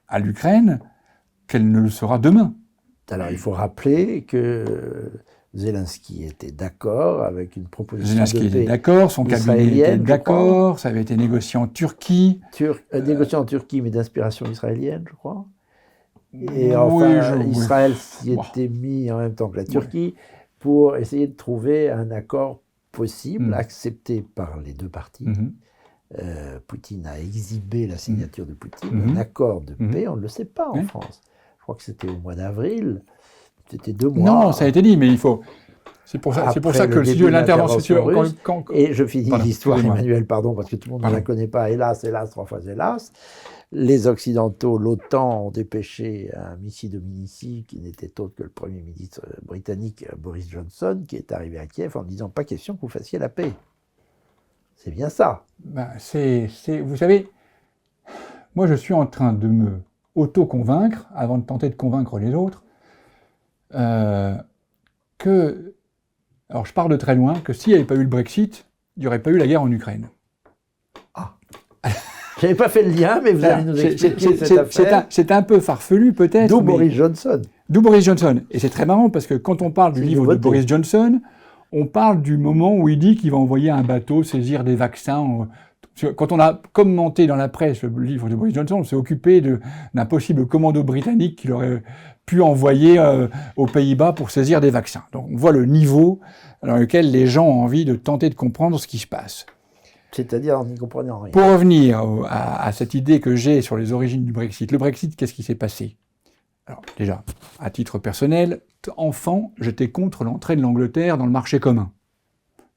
à l'Ukraine qu'elle ne le sera demain. Alors, il faut rappeler que Zelensky était d'accord avec une proposition Zelensky de paix était d'accord, son cabinet était d'accord, ça avait été négocié en Turquie. Négocié en Turquie, mais d'inspiration israélienne, je crois. Et enfin, Israël s'y était mis en même temps que la Turquie pour essayer de trouver un accord possible, accepté par les deux parties. Poutine a exhibé la signature de Poutine, un accord de paix, on ne le sait pas en France. Je crois que c'était au mois d'avril, c'était 2 mois. Non, ça a été dit, mais il faut... C'est pour ça que le studio de l'intervention... Et je finis l'histoire, Emmanuel, pardon, parce que tout le monde ne la connaît pas, hélas, 3 fois hélas. Les Occidentaux, l'OTAN, ont dépêché un Missi Dominici, qui n'était autre que le Premier ministre britannique Boris Johnson, qui est arrivé à Kiev en disant « pas question que vous fassiez la paix ». C'est bien ça. Vous savez, moi je suis en train de me auto-convaincre, avant de tenter de convaincre les autres, que, alors je pars de très loin, que s'il n'y avait pas eu le Brexit, il n'y aurait pas eu la guerre en Ukraine. Ah. Je n'avais pas fait le lien, mais vous allez nous expliquer cette affaire. C'est un peu farfelu peut-être. D'où Boris Johnson. D'où Boris Johnson. Et c'est très marrant parce que quand on parle du livre de Boris Johnson, on parle du moment où il dit qu'il va envoyer un bateau saisir des vaccins. Quand on a commenté dans la presse le livre de Boris Johnson, on s'est occupé d'un possible commando britannique qu'il aurait pu envoyer aux Pays-Bas pour saisir des vaccins. Donc on voit le niveau dans lequel les gens ont envie de tenter de comprendre ce qui se passe. C'est-à-dire en n'y comprenant rien. Pour revenir à cette idée que j'ai sur les origines du Brexit, le Brexit, qu'est-ce qui s'est passé? Alors déjà, à titre personnel, enfant, j'étais contre l'entrée de l'Angleterre dans le marché commun.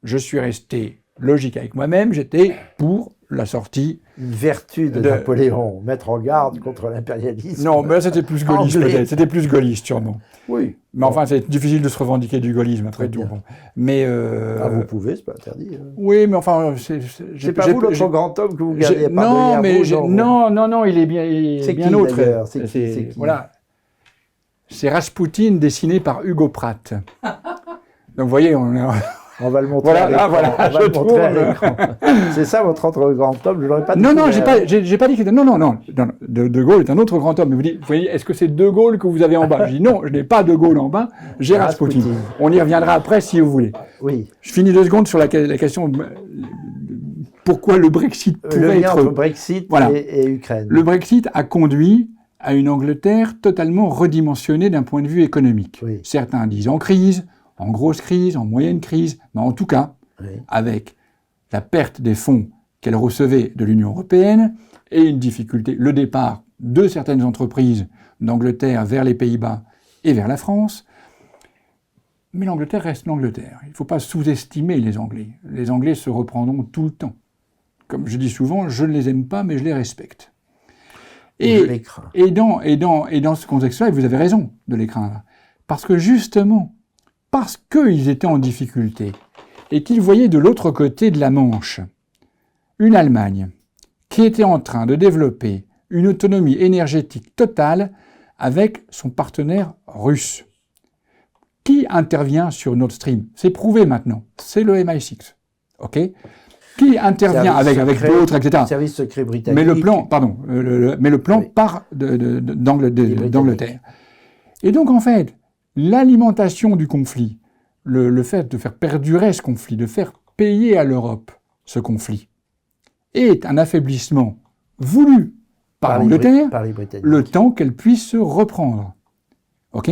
Je suis resté logique avec moi-même, j'étais pour la sortie. Une vertu de Napoléon, mettre en garde contre l'impérialisme. Non, mais là c'était plus gaulliste peut-être, c'était plus gaulliste sûrement. Oui. Mais enfin, c'est difficile de se revendiquer du gaullisme après tout. Bon. Mais vous pouvez, c'est pas interdit. Hein. Oui, mais enfin, c'est pas vous l'autre grand homme que vous gardiez non, mais non, il est bien autre. C'est qui voilà. C'est Rasputin dessiné par Hugo Pratt. Donc vous voyez, on va le montrer à l'écran. C'est ça votre autre grand homme, je l'aurais pas dit. Non, j'ai pas dit que... Non. De Gaulle est un autre grand homme. Mais vous voyez, est-ce que c'est De Gaulle que vous avez en bas? Je dis non, je n'ai pas De Gaulle en bas, j'ai Rasputin. On y reviendra après si vous voulez. Oui. Je finis 2 secondes sur la question pourquoi le Brexit pouvait être... entre Brexit et Ukraine. Le Brexit a conduit à une Angleterre totalement redimensionnée d'un point de vue économique. Oui. Certains disent en crise, en grosse crise, en moyenne crise, mais en tout cas, avec la perte des fonds qu'elle recevait de l'Union européenne et une difficulté, le départ de certaines entreprises d'Angleterre vers les Pays-Bas et vers la France. Mais l'Angleterre reste l'Angleterre. Il ne faut pas sous-estimer les Anglais. Les Anglais se reprendront tout le temps. Comme je dis souvent, je ne les aime pas, mais je les respecte. Et dans ce contexte-là, vous avez raison de les craindre. Parce que justement, parce qu'ils étaient en difficulté et qu'ils voyaient de l'autre côté de la Manche une Allemagne qui était en train de développer une autonomie énergétique totale avec son partenaire russe. Qui intervient sur Nord Stream? C'est prouvé maintenant, c'est le MI6. Ok? Qui intervient avec d'autres, etc. Service secret britannique. Mais le plan part d'Angleterre. Et donc, en fait, l'alimentation du conflit, le fait de faire perdurer ce conflit, de faire payer à l'Europe ce conflit, est un affaiblissement voulu par l'Angleterre, le temps qu'elle puisse se reprendre. Ok?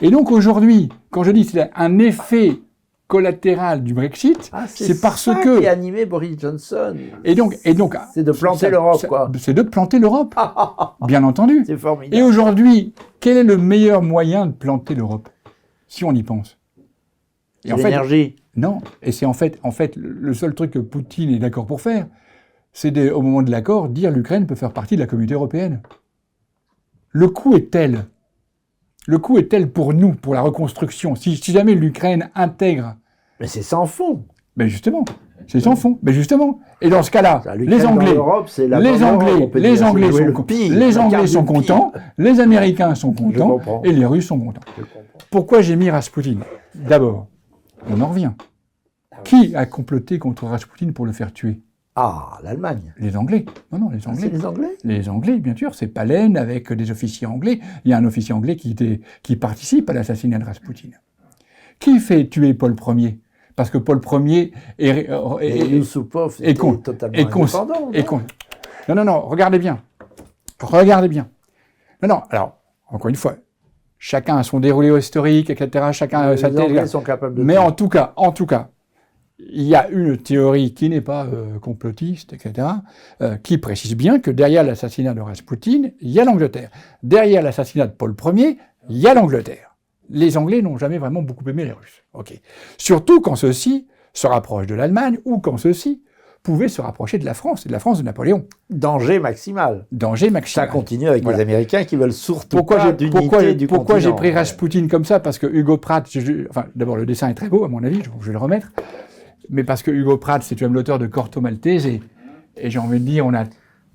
Et donc, aujourd'hui, quand je dis que c'est un effet collatéral du Brexit, c'est parce que... qui a animé Boris Johnson. Et donc c'est de planter l'Europe, quoi. C'est de planter l'Europe, bien entendu. C'est formidable. Et aujourd'hui, quel est le meilleur moyen de planter l'Europe, si on y pense? L'énergie. Non, et c'est en fait, le seul truc que Poutine est d'accord pour faire, c'est au moment de l'accord, dire l'Ukraine peut faire partie de la communauté européenne. Le coût est tel pour nous, pour la reconstruction. Si jamais l'Ukraine intègre... Mais c'est sans fond. Mais justement. C'est sans fond. Mais justement. Et dans ce cas-là, les Anglais sont contents, les Américains sont contents, et les Russes sont contents. Pourquoi j'ai mis Raspoutine? D'abord, on en revient. Qui a comploté contre Raspoutine pour le faire tuer? Ah, l'Allemagne. Les Anglais. Non, les Anglais. C'est les Anglais? Les Anglais, bien sûr. C'est Palen avec des officiers anglais. Il y a un officier anglais qui participe à l'assassinat de Raspoutine. Qui fait tuer Paul Ier? Parce que Paul Ier est Yusupov était totalement indépendant. Non, regardez bien. Regardez bien. Non, alors, encore une fois, chacun a son déroulé historique, etc. Chacun a sa thèse. Les Anglais sont capables de Mais tout. en tout cas, il y a une théorie qui n'est pas complotiste, etc., qui précise bien que derrière l'assassinat de Raspoutine, il y a l'Angleterre. Derrière l'assassinat de Paul Ier, il y a l'Angleterre. Les Anglais n'ont jamais vraiment beaucoup aimé les Russes. Okay. Surtout quand ceux-ci se rapprochent de l'Allemagne ou quand ceux-ci pouvaient se rapprocher de la France, et de la France de Napoléon. Danger maximal. Danger maximal. Ça continue avec les Américains qui veulent surtout pas d'unité du continent. Pourquoi j'ai pris Raspoutine comme ça? Parce que Hugo Pratt, d'abord le dessin est très beau à mon avis, je vais le remettre, mais parce que Hugo Pratt, c'est quand même l'auteur de Corto Maltese, et j'ai envie de dire, on a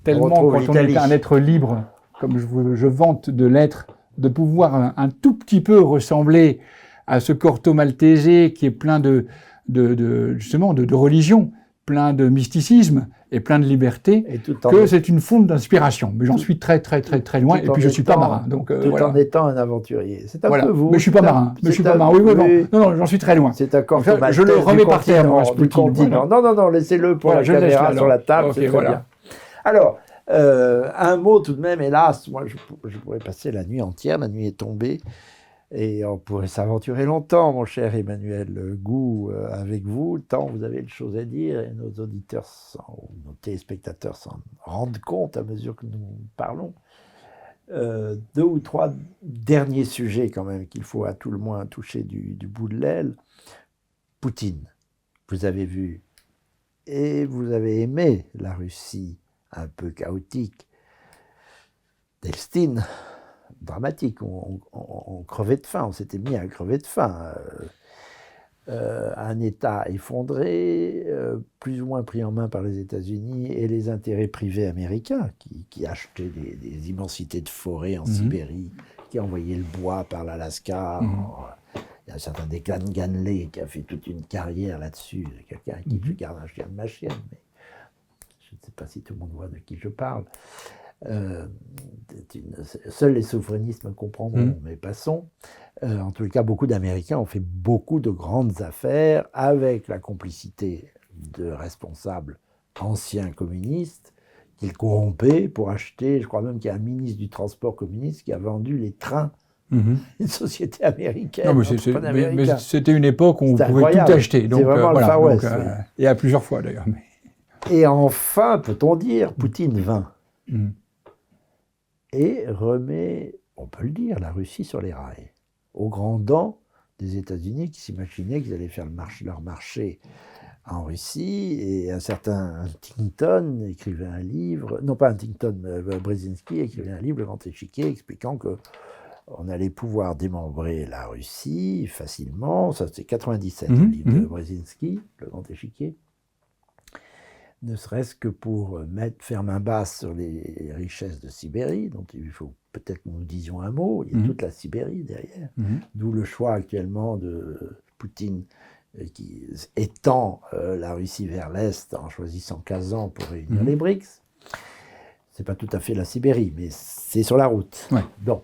tellement, quand on est un être libre, comme je vante de l'être, de pouvoir un tout petit peu ressembler à ce Corto Maltese qui est plein justement de religion, plein de mysticisme et plein de liberté, que c'est une fonte d'inspiration. Mais j'en suis très loin, et puis je suis pas marin. Donc, en étant un aventurier. C'est un peu vous. Mais je suis pas marin. Non, j'en suis très loin. C'est un Corto Maltese. Je le remets par terre, du continent. Non, laissez-le pour la caméra sur la table, c'est très bien. Alors, un mot tout de même, hélas, moi je pourrais passer la nuit entière, la nuit est tombée, et on pourrait s'aventurer longtemps, mon cher Emmanuel Gou, avec vous, tant vous avez de choses à dire, et nos auditeurs, nos téléspectateurs s'en rendent compte à mesure que nous parlons. 2 ou 3 derniers sujets quand même qu'il faut à tout le moins toucher du bout de l'aile. Poutine, vous avez vu, et vous avez aimé la Russie un peu chaotique, d'Elstine, dramatique, on crevait de faim, on s'était mis à crever de faim. Un État effondré, plus ou moins pris en main par les États-Unis et les intérêts privés américains qui achetaient des immensités de forêts en Sibérie, qui envoyaient le bois par l'Alaska. Il y a un certain Declan Ganley qui a fait toute une carrière là-dessus, quelqu'un qui je garde un chien de ma chienne, mais je ne sais pas si tout le monde voit de qui je parle. Seuls les souverainistes me comprendront, mais passons. En tout cas, beaucoup d'Américains ont fait beaucoup de grandes affaires avec la complicité de responsables anciens communistes qu'ils corrompaient pour acheter, je crois même qu'il y a un ministre du transport communiste qui a vendu les trains d'une société américaine. Non, mais c'était une époque où on pouvait tout acheter. Donc, vraiment le Far West. Et à plusieurs fois d'ailleurs. Et enfin, peut-on dire, Poutine vint et remet, on peut le dire, la Russie sur les rails, aux grands dents des États-Unis qui s'imaginaient qu'ils allaient faire leur marché en Russie. Et un certain Huntington écrivait un livre, non pas Huntington, Brzezinski écrivait un livre, Le Grand Échiquier, expliquant qu'on allait pouvoir démembrer la Russie facilement. Ça, c'est 97, le livre de Brzezinski, Le Grand Échiquier. Ne serait-ce que pour faire main basse sur les richesses de Sibérie, dont il faut peut-être que nous disions un mot. Il y a toute la Sibérie derrière. D'où le choix actuellement de Poutine qui étend la Russie vers l'Est en choisissant Kazan pour réunir les BRICS. C'est pas tout à fait la Sibérie, mais c'est sur la route. Ouais. Bon.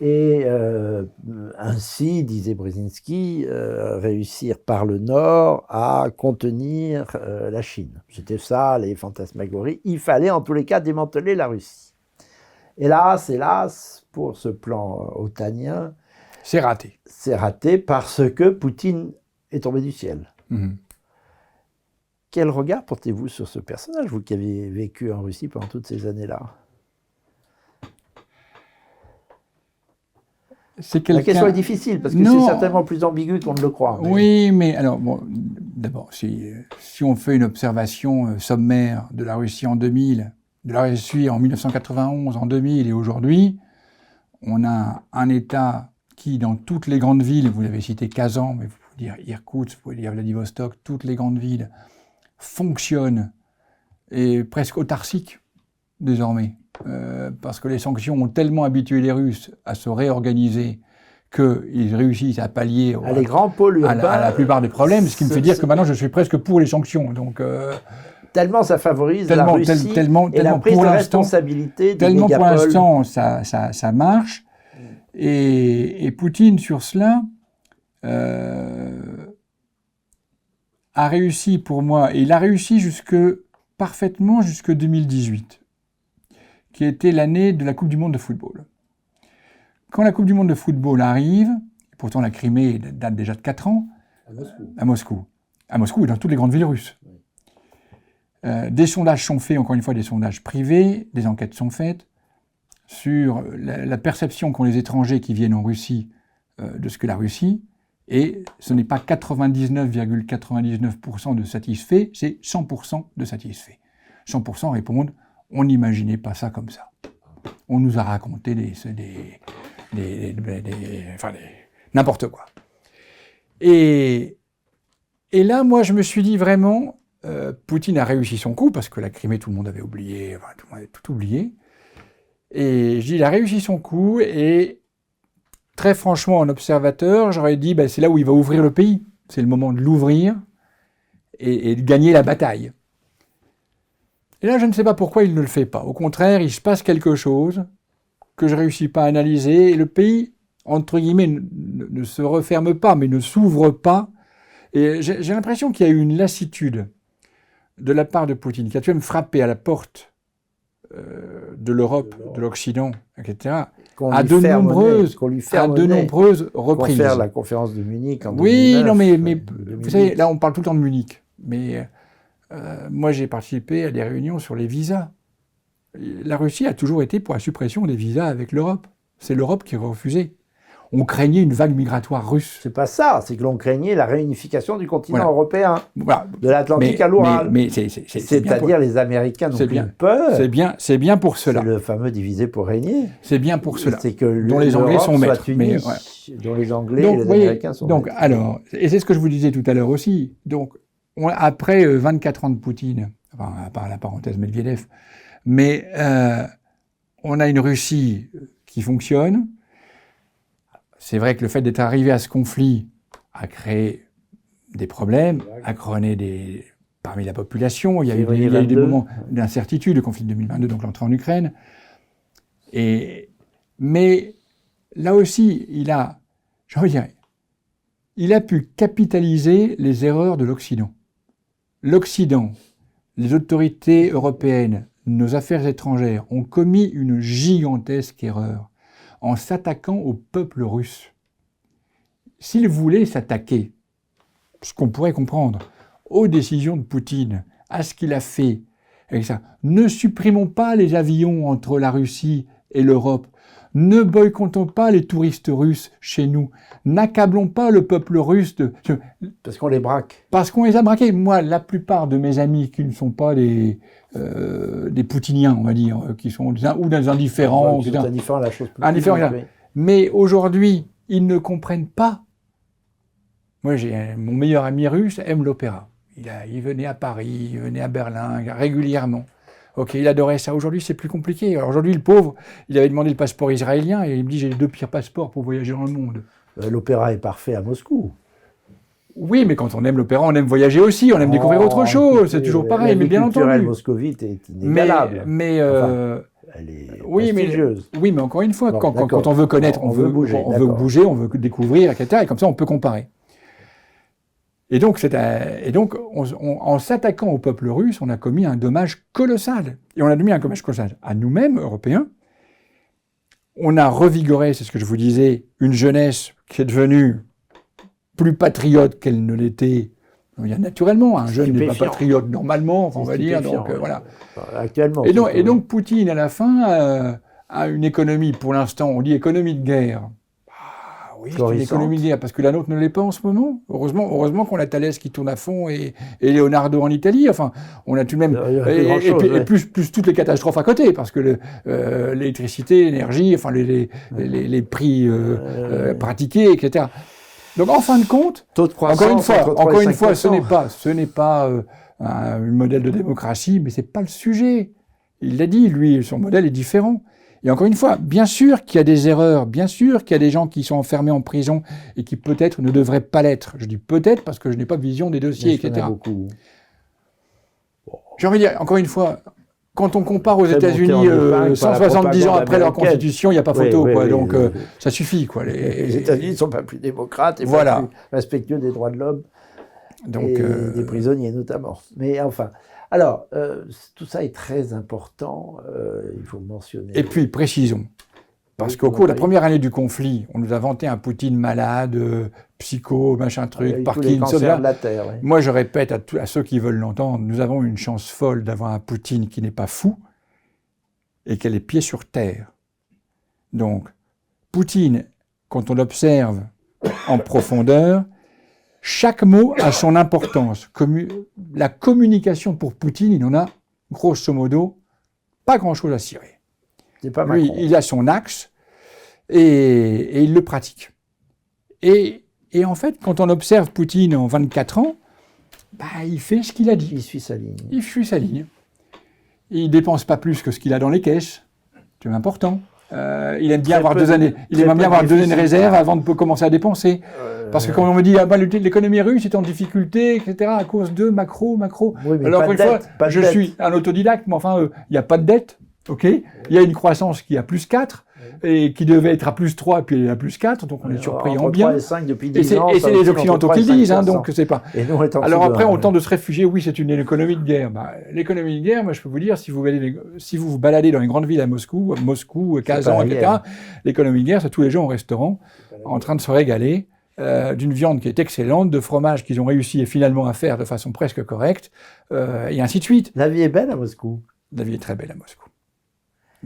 Et ainsi, disait Brzezinski, réussir par le Nord à contenir la Chine. C'était ça, les fantasmagories. Il fallait en tous les cas démanteler la Russie. Hélas, pour ce plan otanien, c'est raté. C'est raté parce que Poutine est tombé du ciel. Quel regard portez-vous sur ce personnage, vous qui avez vécu en Russie pendant toutes ces années-là? La question est difficile, parce que c'est certainement plus ambigu qu'on ne le croit. Mais... Oui, mais alors, bon, d'abord, si on fait une observation sommaire de la Russie en 2000, de la Russie en 1991, en 2000 et aujourd'hui, on a un État qui, dans toutes les grandes villes, vous avez cité Kazan, mais vous pouvez dire Irkoutsk, vous pouvez dire Vladivostok, toutes les grandes villes fonctionne, est presque autarcique désormais, parce que les sanctions ont tellement habitué les Russes à se réorganiser qu'ils réussissent à pallier les grands pôles urbains, à la plupart des problèmes, ce qui me fait dire que maintenant je suis presque pour les sanctions. Donc, tellement ça favorise la Russie et la prise de responsabilité des mégapoles. Tellement pour l'instant ça marche. Et Poutine, sur cela, a réussi pour moi, et il a réussi parfaitement jusque 2018, qui était l'année de la Coupe du Monde de football. Quand la Coupe du Monde de football arrive, pourtant la Crimée date déjà de 4 ans, à Moscou et dans toutes les grandes villes russes. Des sondages sont faits, encore une fois des sondages privés, des enquêtes sont faites sur la perception qu'ont les étrangers qui viennent en Russie de ce que la Russie, et ce n'est pas 99,99% de satisfaits, c'est 100% de satisfaits. 100% répondent « on n'imaginait pas ça comme ça. On nous a raconté n'importe quoi. » Et là, moi, je me suis dit vraiment, Poutine a réussi son coup, parce que la Crimée, tout le monde avait oublié, tout le monde avait tout oublié. Et je dis, il a réussi son coup, et très franchement, en observateur, j'aurais dit, c'est là où il va ouvrir le pays. C'est le moment de l'ouvrir et de gagner la bataille. Et là, je ne sais pas pourquoi il ne le fait pas. Au contraire, il se passe quelque chose que je ne réussis pas à analyser, et le pays, entre guillemets, ne se referme pas, mais ne s'ouvre pas. Et j'ai l'impression qu'il y a eu une lassitude de la part de Poutine, qui a même frappé à la porte de l'Europe, de l'Occident, etc., à de nombreuses reprises. Faire la conférence de Munich en 2009. Oui, non, mais vous savez, là, on parle tout le temps de Munich. Mais moi, j'ai participé à des réunions sur les visas. La Russie a toujours été pour la suppression des visas avec l'Europe. C'est l'Europe qui refusait. On craignait une vague migratoire russe. C'est pas ça, c'est que l'on craignait la réunification du continent européen, de l'Atlantique à l'Oural. C'est-à-dire les Américains n'ont plus peur. C'est bien pour cela. C'est le fameux diviser pour régner. C'est bien pour cela. C'est que dont les Anglais sont maîtres. Dont les Anglais et les Américains sont maîtres. Alors, et c'est ce que je vous disais tout à l'heure aussi. Donc, après 24 ans de Poutine, enfin, à part la parenthèse Medvedev, mais on a une Russie qui fonctionne. C'est vrai que le fait d'être arrivé à ce conflit a créé des problèmes, a créé parmi la population. Il y a eu des moments d'incertitude, le conflit de 2022, donc l'entrée en Ukraine. Mais là aussi, il a pu capitaliser les erreurs de l'Occident. L'Occident, les autorités européennes, nos affaires étrangères ont commis une gigantesque erreur en s'attaquant au peuple russe. S'ils voulaient s'attaquer, ce qu'on pourrait comprendre, aux décisions de Poutine, à ce qu'il a fait, avec ça, ne supprimons pas les avions entre la Russie et l'Europe, ne boycottons pas les touristes russes chez nous, n'accablons pas le peuple russe Parce qu'on les braque. Parce qu'on les a braqués. Moi, la plupart de mes amis qui ne sont pas des poutiniens, on va dire, qui sont ou des indifférents. Ils sont indifférents à la chose. Mais aujourd'hui, ils ne comprennent pas. Moi, mon meilleur ami russe aime l'opéra. Il venait à Paris, il venait à Berlin régulièrement. Ok, il adorait ça. Aujourd'hui, c'est plus compliqué. Alors aujourd'hui, le pauvre, il avait demandé le passeport israélien et il me dit, j'ai les 2 pires passeports pour voyager dans le monde. L'opéra est parfait à Moscou. Oui, mais quand on aime l'opéra, on aime voyager aussi, on aime découvrir autre chose. C'est toujours pareil, mais bien entendu. La culturelle moscovite est inégalable. Elle est prestigieuse. Oui, mais encore une fois, quand on veut connaître, on veut bouger, on veut découvrir, etc. Et comme ça, on peut comparer. Et donc, en s'attaquant au peuple russe, on a commis un dommage colossal. Et on a commis un dommage colossal à nous-mêmes, Européens. On a revigoré, c'est ce que je vous disais, une jeunesse qui est devenue plus patriote qu'elle ne l'était. Il y a naturellement, un jeune n'est pas patriote normalement, on va dire. Donc, voilà. Actuellement. Et donc, Poutine, à la fin, a une économie, pour l'instant, on dit économie de guerre. Oui, c'est une économie de guerre, parce que la nôtre ne l'est pas en ce moment. Heureusement qu'on a Thalès qui tourne à fond et Leonardo en Italie. Enfin, on a tout de même... Et plus toutes les catastrophes à côté, parce que l'électricité, l'énergie, enfin les prix pratiqués, etc. Donc en fin de compte, taux de croissance encore une fois, ce n'est pas un modèle de démocratie, mais c'est pas le sujet. Il l'a dit, lui, son modèle est différent. Et encore une fois, bien sûr qu'il y a des erreurs, bien sûr qu'il y a des gens qui sont enfermés en prison et qui peut-être ne devraient pas l'être. Je dis peut-être parce que je n'ai pas vision des dossiers, etc. J'ai envie de dire, encore une fois, quand on compare aux États-Unis 170 ans après leur constitution, il n'y a pas photo, quoi. Donc ça suffit, quoi. Les États-Unis ne sont pas plus démocrates et pas plus respectueux des droits de l'homme et des prisonniers notamment. Mais enfin, alors tout ça est très important. Il faut le mentionner. Et puis précisons, parce qu'au cours de la première année du conflit, on nous a vanté un Poutine malade, psycho, machin truc, Parkinson. De la terre, oui. Moi, je répète à ceux qui veulent l'entendre, nous avons une chance folle d'avoir un Poutine qui n'est pas fou et qui a les pieds sur terre. Donc, Poutine, quand on l'observe en profondeur, chaque mot a son importance. La communication pour Poutine, il en a, grosso modo, pas grand-chose à cirer. Lui, il a son axe et il le pratique. Et en fait, quand on observe Poutine en 24 ans, il fait ce qu'il a dit. Il suit sa ligne. Il suit sa ligne. Il ne dépense pas plus que ce qu'il a dans les caisses. C'est important. Il aime bien avoir 2 années. Il aime bien avoir 2 années de réserve avant de commencer à dépenser. Parce que quand on me dit l'économie russe est en difficulté, etc., à cause de macro. Oui, alors encore une fois, je suis un autodidacte, mais enfin, il n'y a pas de dette. Ok, il y a une croissance qui est à plus 4 et qui devait être à plus 3 puis elle est à plus 4, donc on est surpris en bien. 3 et 5 depuis 10 ans, et c'est les Occidentaux qui le disent, donc c'est pas. Et nous, alors après, on tente de se réfugier, oui, c'est une économie de guerre. L'économie de guerre, moi je peux vous dire, si vous vous baladez dans les grandes villes à Moscou, Kazan, etc., l'économie de guerre, c'est tous les gens au restaurant en train de se régaler. D'une viande qui est excellente, de fromage qu'ils ont réussi finalement à faire de façon presque correcte, et ainsi de suite. La vie est belle à Moscou. La vie est très belle à Moscou.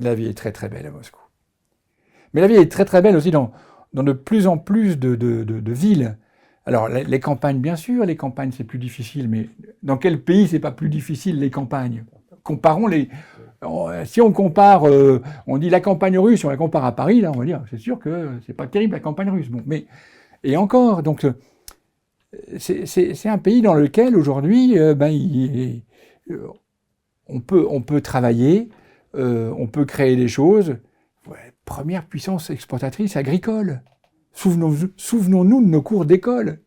La vie est très très belle à Moscou. Mais la vie est très très belle aussi dans de plus en plus de villes. Alors les campagnes, bien sûr, les campagnes c'est plus difficile, mais dans quel pays c'est pas plus difficile les campagnes? Comparons si on compare, on dit la campagne russe, on la compare à Paris, là on va dire, c'est sûr que c'est pas terrible la campagne russe. Bon, mais et encore, donc c'est un pays dans lequel aujourd'hui, on peut travailler. On peut créer des choses. Première puissance exportatrice agricole. Souvenons-nous de nos cours d'école,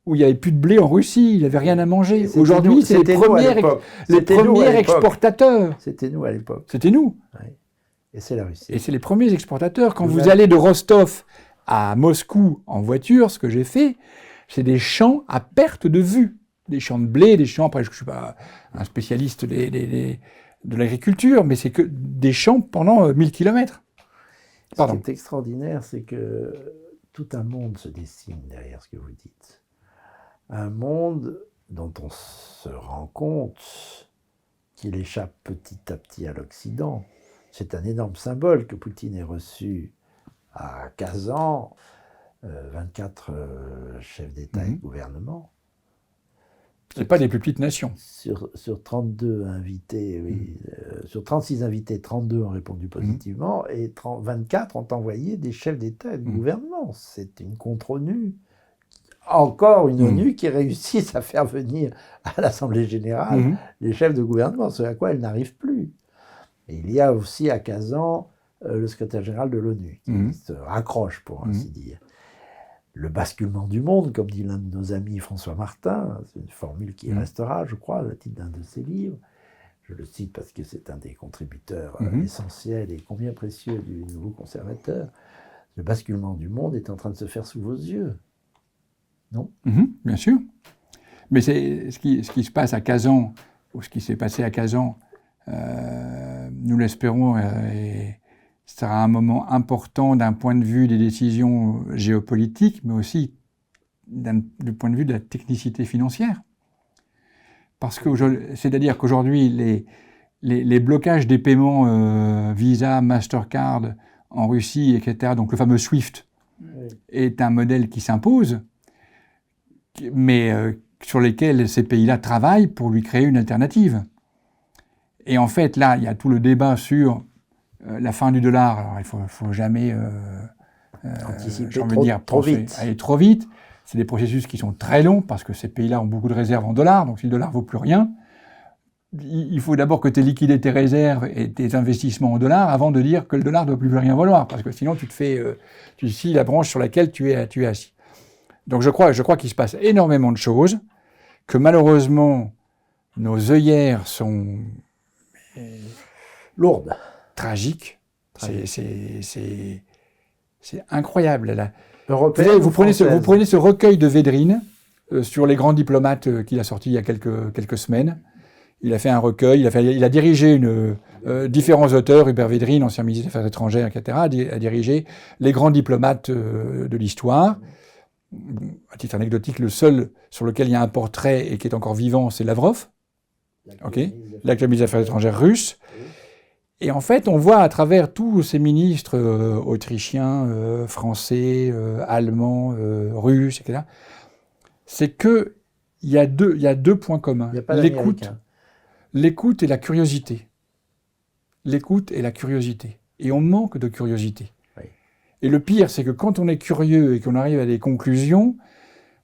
où il n'y avait plus de blé en Russie, il n'y avait rien à manger. Aujourd'hui, c'est les premiers exportateurs. C'était nous à l'époque. C'était nous. Ouais. Et c'est la Russie. Et c'est les premiers exportateurs. Quand vous allez de Rostov à Moscou en voiture, ce que j'ai fait, c'est des champs à perte de vue. Des champs de blé, des champs, après je ne suis pas un spécialiste de l'agriculture, mais c'est que des champs pendant 1000 km. Ce qui est extraordinaire, c'est que tout un monde se dessine derrière ce que vous dites. Un monde dont on se rend compte qu'il échappe petit à petit à l'Occident. C'est un énorme symbole que Poutine ait reçu à Kazan, 24 chefs d'État et de gouvernement. Ce n'est pas des plus petites nations. Sur 32 invités, sur 36 invités, 32 ont répondu positivement et 24 ont envoyé des chefs d'État et de gouvernement. C'est une contre-ONU. Encore une ONU qui réussisse à faire venir à l'Assemblée générale les chefs de gouvernement, ce à quoi elle n'arrive plus. Et il y a aussi à Kazan le secrétaire général de l'ONU qui se raccroche, pour ainsi dire. Le basculement du monde, comme dit l'un de nos amis François Martin, c'est une formule qui restera, je crois, le titre d'un de ses livres. Je le cite parce que c'est un des contributeurs essentiels et combien précieux du nouveau conservateur. Le basculement du monde est en train de se faire sous vos yeux. Non ? Bien sûr. Mais c'est ce qui se passe à Kazan, ou ce qui s'est passé à Kazan, nous l'espérons, et sera un moment important d'un point de vue des décisions géopolitiques, mais aussi du point de vue de la technicité financière. Parce que, c'est-à-dire qu'aujourd'hui, les blocages des paiements Visa, Mastercard en Russie, etc., donc le fameux SWIFT, est un modèle qui s'impose, mais sur lesquels ces pays-là travaillent pour lui créer une alternative. Et en fait, là, il y a tout le débat sur la fin du dollar. Alors, il faut jamais Anticiper trop vite. Aller trop vite. C'est des processus qui sont très longs parce que ces pays-là ont beaucoup de réserves en dollars. Donc si le dollar vaut plus rien, il faut d'abord que tu aies liquidé tes réserves et tes investissements en dollars avant de dire que le dollar ne doit plus rien valoir. Parce que sinon, tu scies la branche sur laquelle tu es assis. Donc je crois qu'il se passe énormément de choses, que malheureusement, nos œillères sont lourdes. Tragiques. C'est incroyable. Là. Vous prenez ce recueil de Védrine sur les grands diplomates qu'il a sorti il y a quelques semaines. Il a fait un recueil, il a dirigé différents auteurs, Hubert Védrine, ancien ministre des Affaires étrangères, etc., a dirigé les grands diplomates de l'histoire. À titre anecdotique, le seul sur lequel il y a un portrait et qui est encore vivant, c'est Lavrov, l'actuel ministre des Affaires étrangères russe. Et en fait, on voit à travers tous ces ministres autrichiens, français, allemands, russes, etc., c'est qu'il y a deux points communs. L'écoute et la curiosité. L'écoute et la curiosité. Et on manque de curiosité. Oui. Et le pire, c'est que quand on est curieux et qu'on arrive à des conclusions,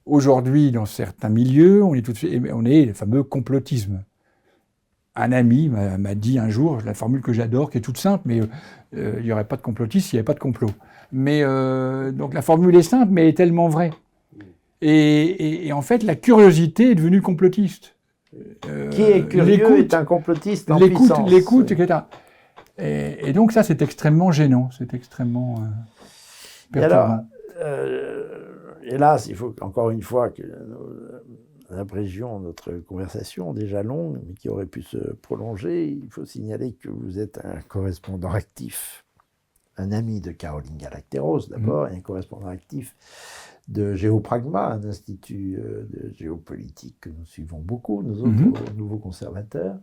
aujourd'hui, dans certains milieux, on est le fameux complotisme. Un ami m'a dit un jour, la formule que j'adore, qui est toute simple, mais il n'y aurait pas de complotisme s'il n'y avait pas de complot. Mais donc la formule est simple, mais elle est tellement vraie. Et en fait, la curiosité est devenue complotiste. Qui est curieux est un complotiste en puissance. L'écoute, etc. Et donc ça, c'est extrêmement gênant, c'est extrêmement perturbant. Et alors, hélas, il faut encore une fois que nous abrégions notre conversation déjà longue, mais qui aurait pu se prolonger. Il faut signaler que vous êtes un correspondant actif, un ami de Caroline Galacteros d'abord, et un correspondant actif de Géopragma, un institut de géopolitique que nous suivons beaucoup, nous autres nouveaux conservateurs.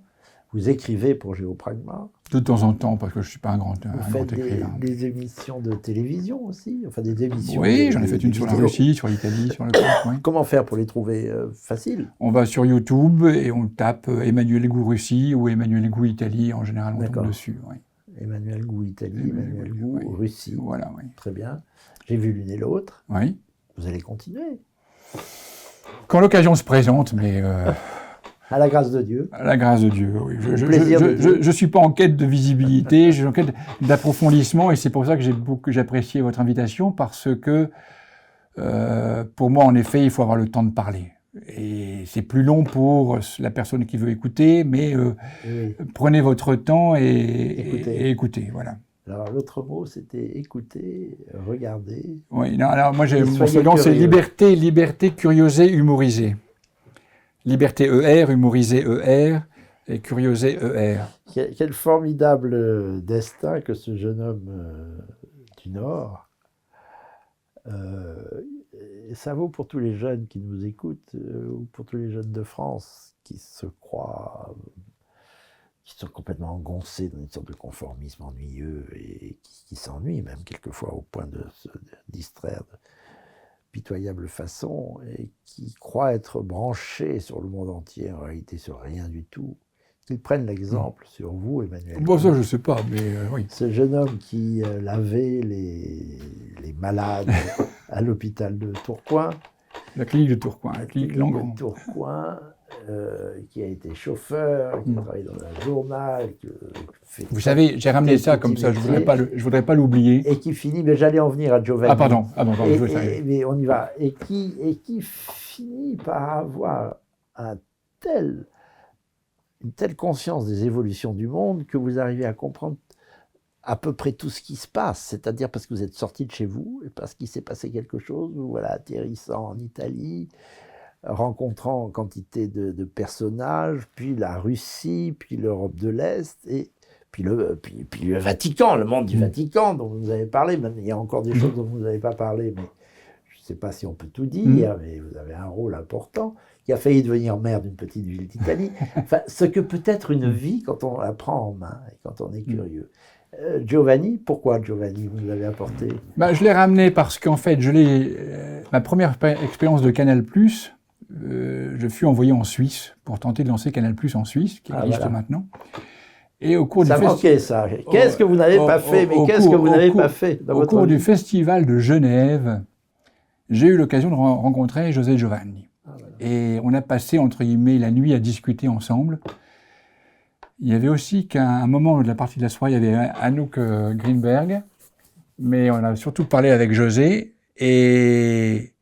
Vous écrivez pour Géopragma. De temps en temps, parce que je ne suis pas un grand écrivain. Vous faites des émissions de télévision aussi, enfin des émissions. Oui, j'en ai fait une sur la Russie, sur l'Italie, sur le oui. Comment faire pour les trouver faciles? On va sur YouTube et on tape Emmanuel Gou Russie ou Emmanuel Gou Italie, en général on tombe dessus. Oui. Emmanuel Gou Italie, Emmanuel Gou Russie. Voilà, oui. Très bien. J'ai vu l'une et l'autre. Oui. Vous allez continuer. Quand l'occasion se présente, mais... à la grâce de Dieu. À la grâce de Dieu, oui. Je ne suis pas en quête de visibilité, je suis en quête d'approfondissement, et c'est pour ça que j'ai apprécié votre invitation, parce que pour moi, en effet, il faut avoir le temps de parler. Et c'est plus long pour la personne qui veut écouter, mais prenez votre temps et écoutez, voilà. Alors, l'autre mot, c'était écouter, regarder. Oui, non, alors moi, mon slogan, c'est liberté, curiosé, humorisé. Liberté ER, humorisé ER, et curiosé ER. Quel formidable destin que ce jeune homme du Nord. Et ça vaut pour tous les jeunes qui nous écoutent, ou pour tous les jeunes de France qui se croient... qui sont complètement engoncés dans une sorte de conformisme ennuyeux et qui s'ennuient même quelquefois au point de se distraire de pitoyable façon et qui croient être branchés sur le monde entier, en réalité sur rien du tout. Qu'ils prennent l'exemple sur vous, Emmanuel. Bon, ça, je ne sais pas, mais oui. Ce jeune homme qui lavait les malades à l'hôpital de Tourcoing. La clinique de Tourcoing, la clinique Langon. De Tourcoing. Qui a été chauffeur, qui a travaillé dans un journal. Vous savez, j'ai ramené ça comme ça, je voudrais pas l'oublier. Et qui finit, mais j'allais en venir à Giovanni. Ah pardon, mais on y va. Et qui finit par avoir une telle conscience des évolutions du monde que vous arrivez à comprendre à peu près tout ce qui se passe, c'est-à-dire parce que vous êtes sorti de chez vous et parce qu'il s'est passé quelque chose, vous voilà atterrissant en Italie, rencontrant quantité de personnages, puis la Russie, puis l'Europe de l'Est, et puis le Vatican, le monde du Vatican dont vous avez parlé. Il y a encore des choses dont vous n'avez pas parlé, mais je ne sais pas si on peut tout dire, mais vous avez un rôle important, qui a failli devenir maire d'une petite ville d'Italie. Enfin, ce que peut être une vie quand on la prend en main et quand on est curieux. Giovanni, pourquoi Giovanni, vous l'avez apporté? Je l'ai ramené parce qu'en fait, ma première expérience de Canal+, je fus envoyé en Suisse pour tenter de lancer Canal+ en Suisse, qui existe maintenant. Et au cours ça manquait ça. Qu'est-ce que vous n'avez pas fait? Mais qu'est-ce que vous n'avez pas fait dans votre vie? Au cours du festival de Genève, j'ai eu l'occasion de rencontrer José Giovanni. Ah, voilà. Et on a passé, entre guillemets, la nuit à discuter ensemble. Il y avait aussi qu'à un moment de la partie de la soirée, il y avait Anouk Greenberg, mais on a surtout parlé avec José. Et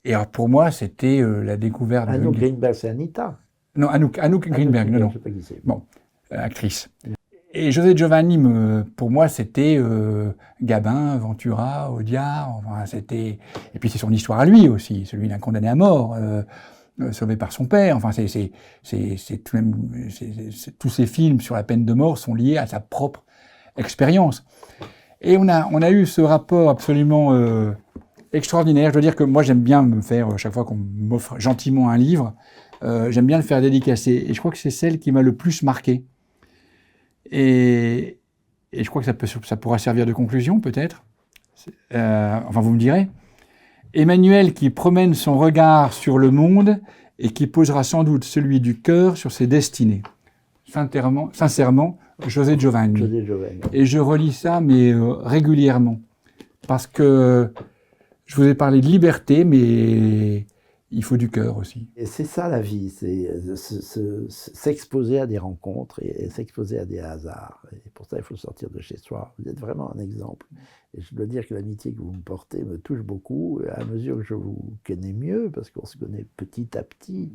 alors pour moi, c'était la découverte. Anouk Greenberg, c'est Anita. Non, Anouk Greenberg, non. Je sais pas qui c'est. Bon, actrice. Et José Giovanni, pour moi, c'était Gabin, Ventura, Audiard. Enfin, c'était. Et puis c'est son histoire à lui aussi, celui d'un condamné à mort, sauvé par son père. Enfin, tous ces films sur la peine de mort sont liés à sa propre expérience. Et on a eu ce rapport absolument extraordinaire. Je dois dire que moi, j'aime bien me faire, chaque fois qu'on m'offre gentiment un livre, j'aime bien le faire dédicacer. Et je crois que c'est celle qui m'a le plus marqué. Et je crois que ça pourra servir de conclusion, peut-être. Enfin, vous me direz. Emmanuel qui promène son regard sur le monde et qui posera sans doute celui du cœur sur ses destinées. Sincèrement, José Giovanni. Et je relis ça, mais régulièrement. Parce que je vous ai parlé de liberté, mais il faut du cœur aussi. Et c'est ça la vie, c'est s'exposer à des rencontres et s'exposer à des hasards. Et pour ça, il faut sortir de chez soi. Vous êtes vraiment un exemple. Et je dois dire que l'amitié que vous me portez me touche beaucoup. À mesure que je vous connais mieux, parce qu'on se connaît petit à petit,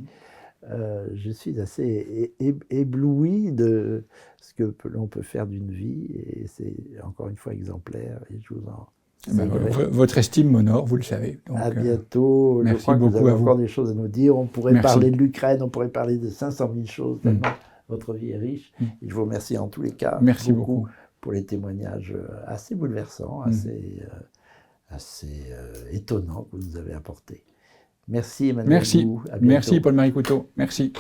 je suis assez ébloui de ce que l'on peut faire d'une vie. Et c'est encore une fois exemplaire. Et je vous en... Votre estime m'honore, vous le savez. Donc, à bientôt. Merci je crois beaucoup que vous avez à vous. encore des choses à nous dire. On pourrait parler de l'Ukraine, on pourrait parler de 500 000 choses, tellement votre vie est riche. Et je vous remercie en tous les cas. Merci beaucoup pour les témoignages assez bouleversants, assez étonnants que vous nous avez apportés. Merci Emmanuel. Merci. Merci Paul-Marie Couteau. Merci.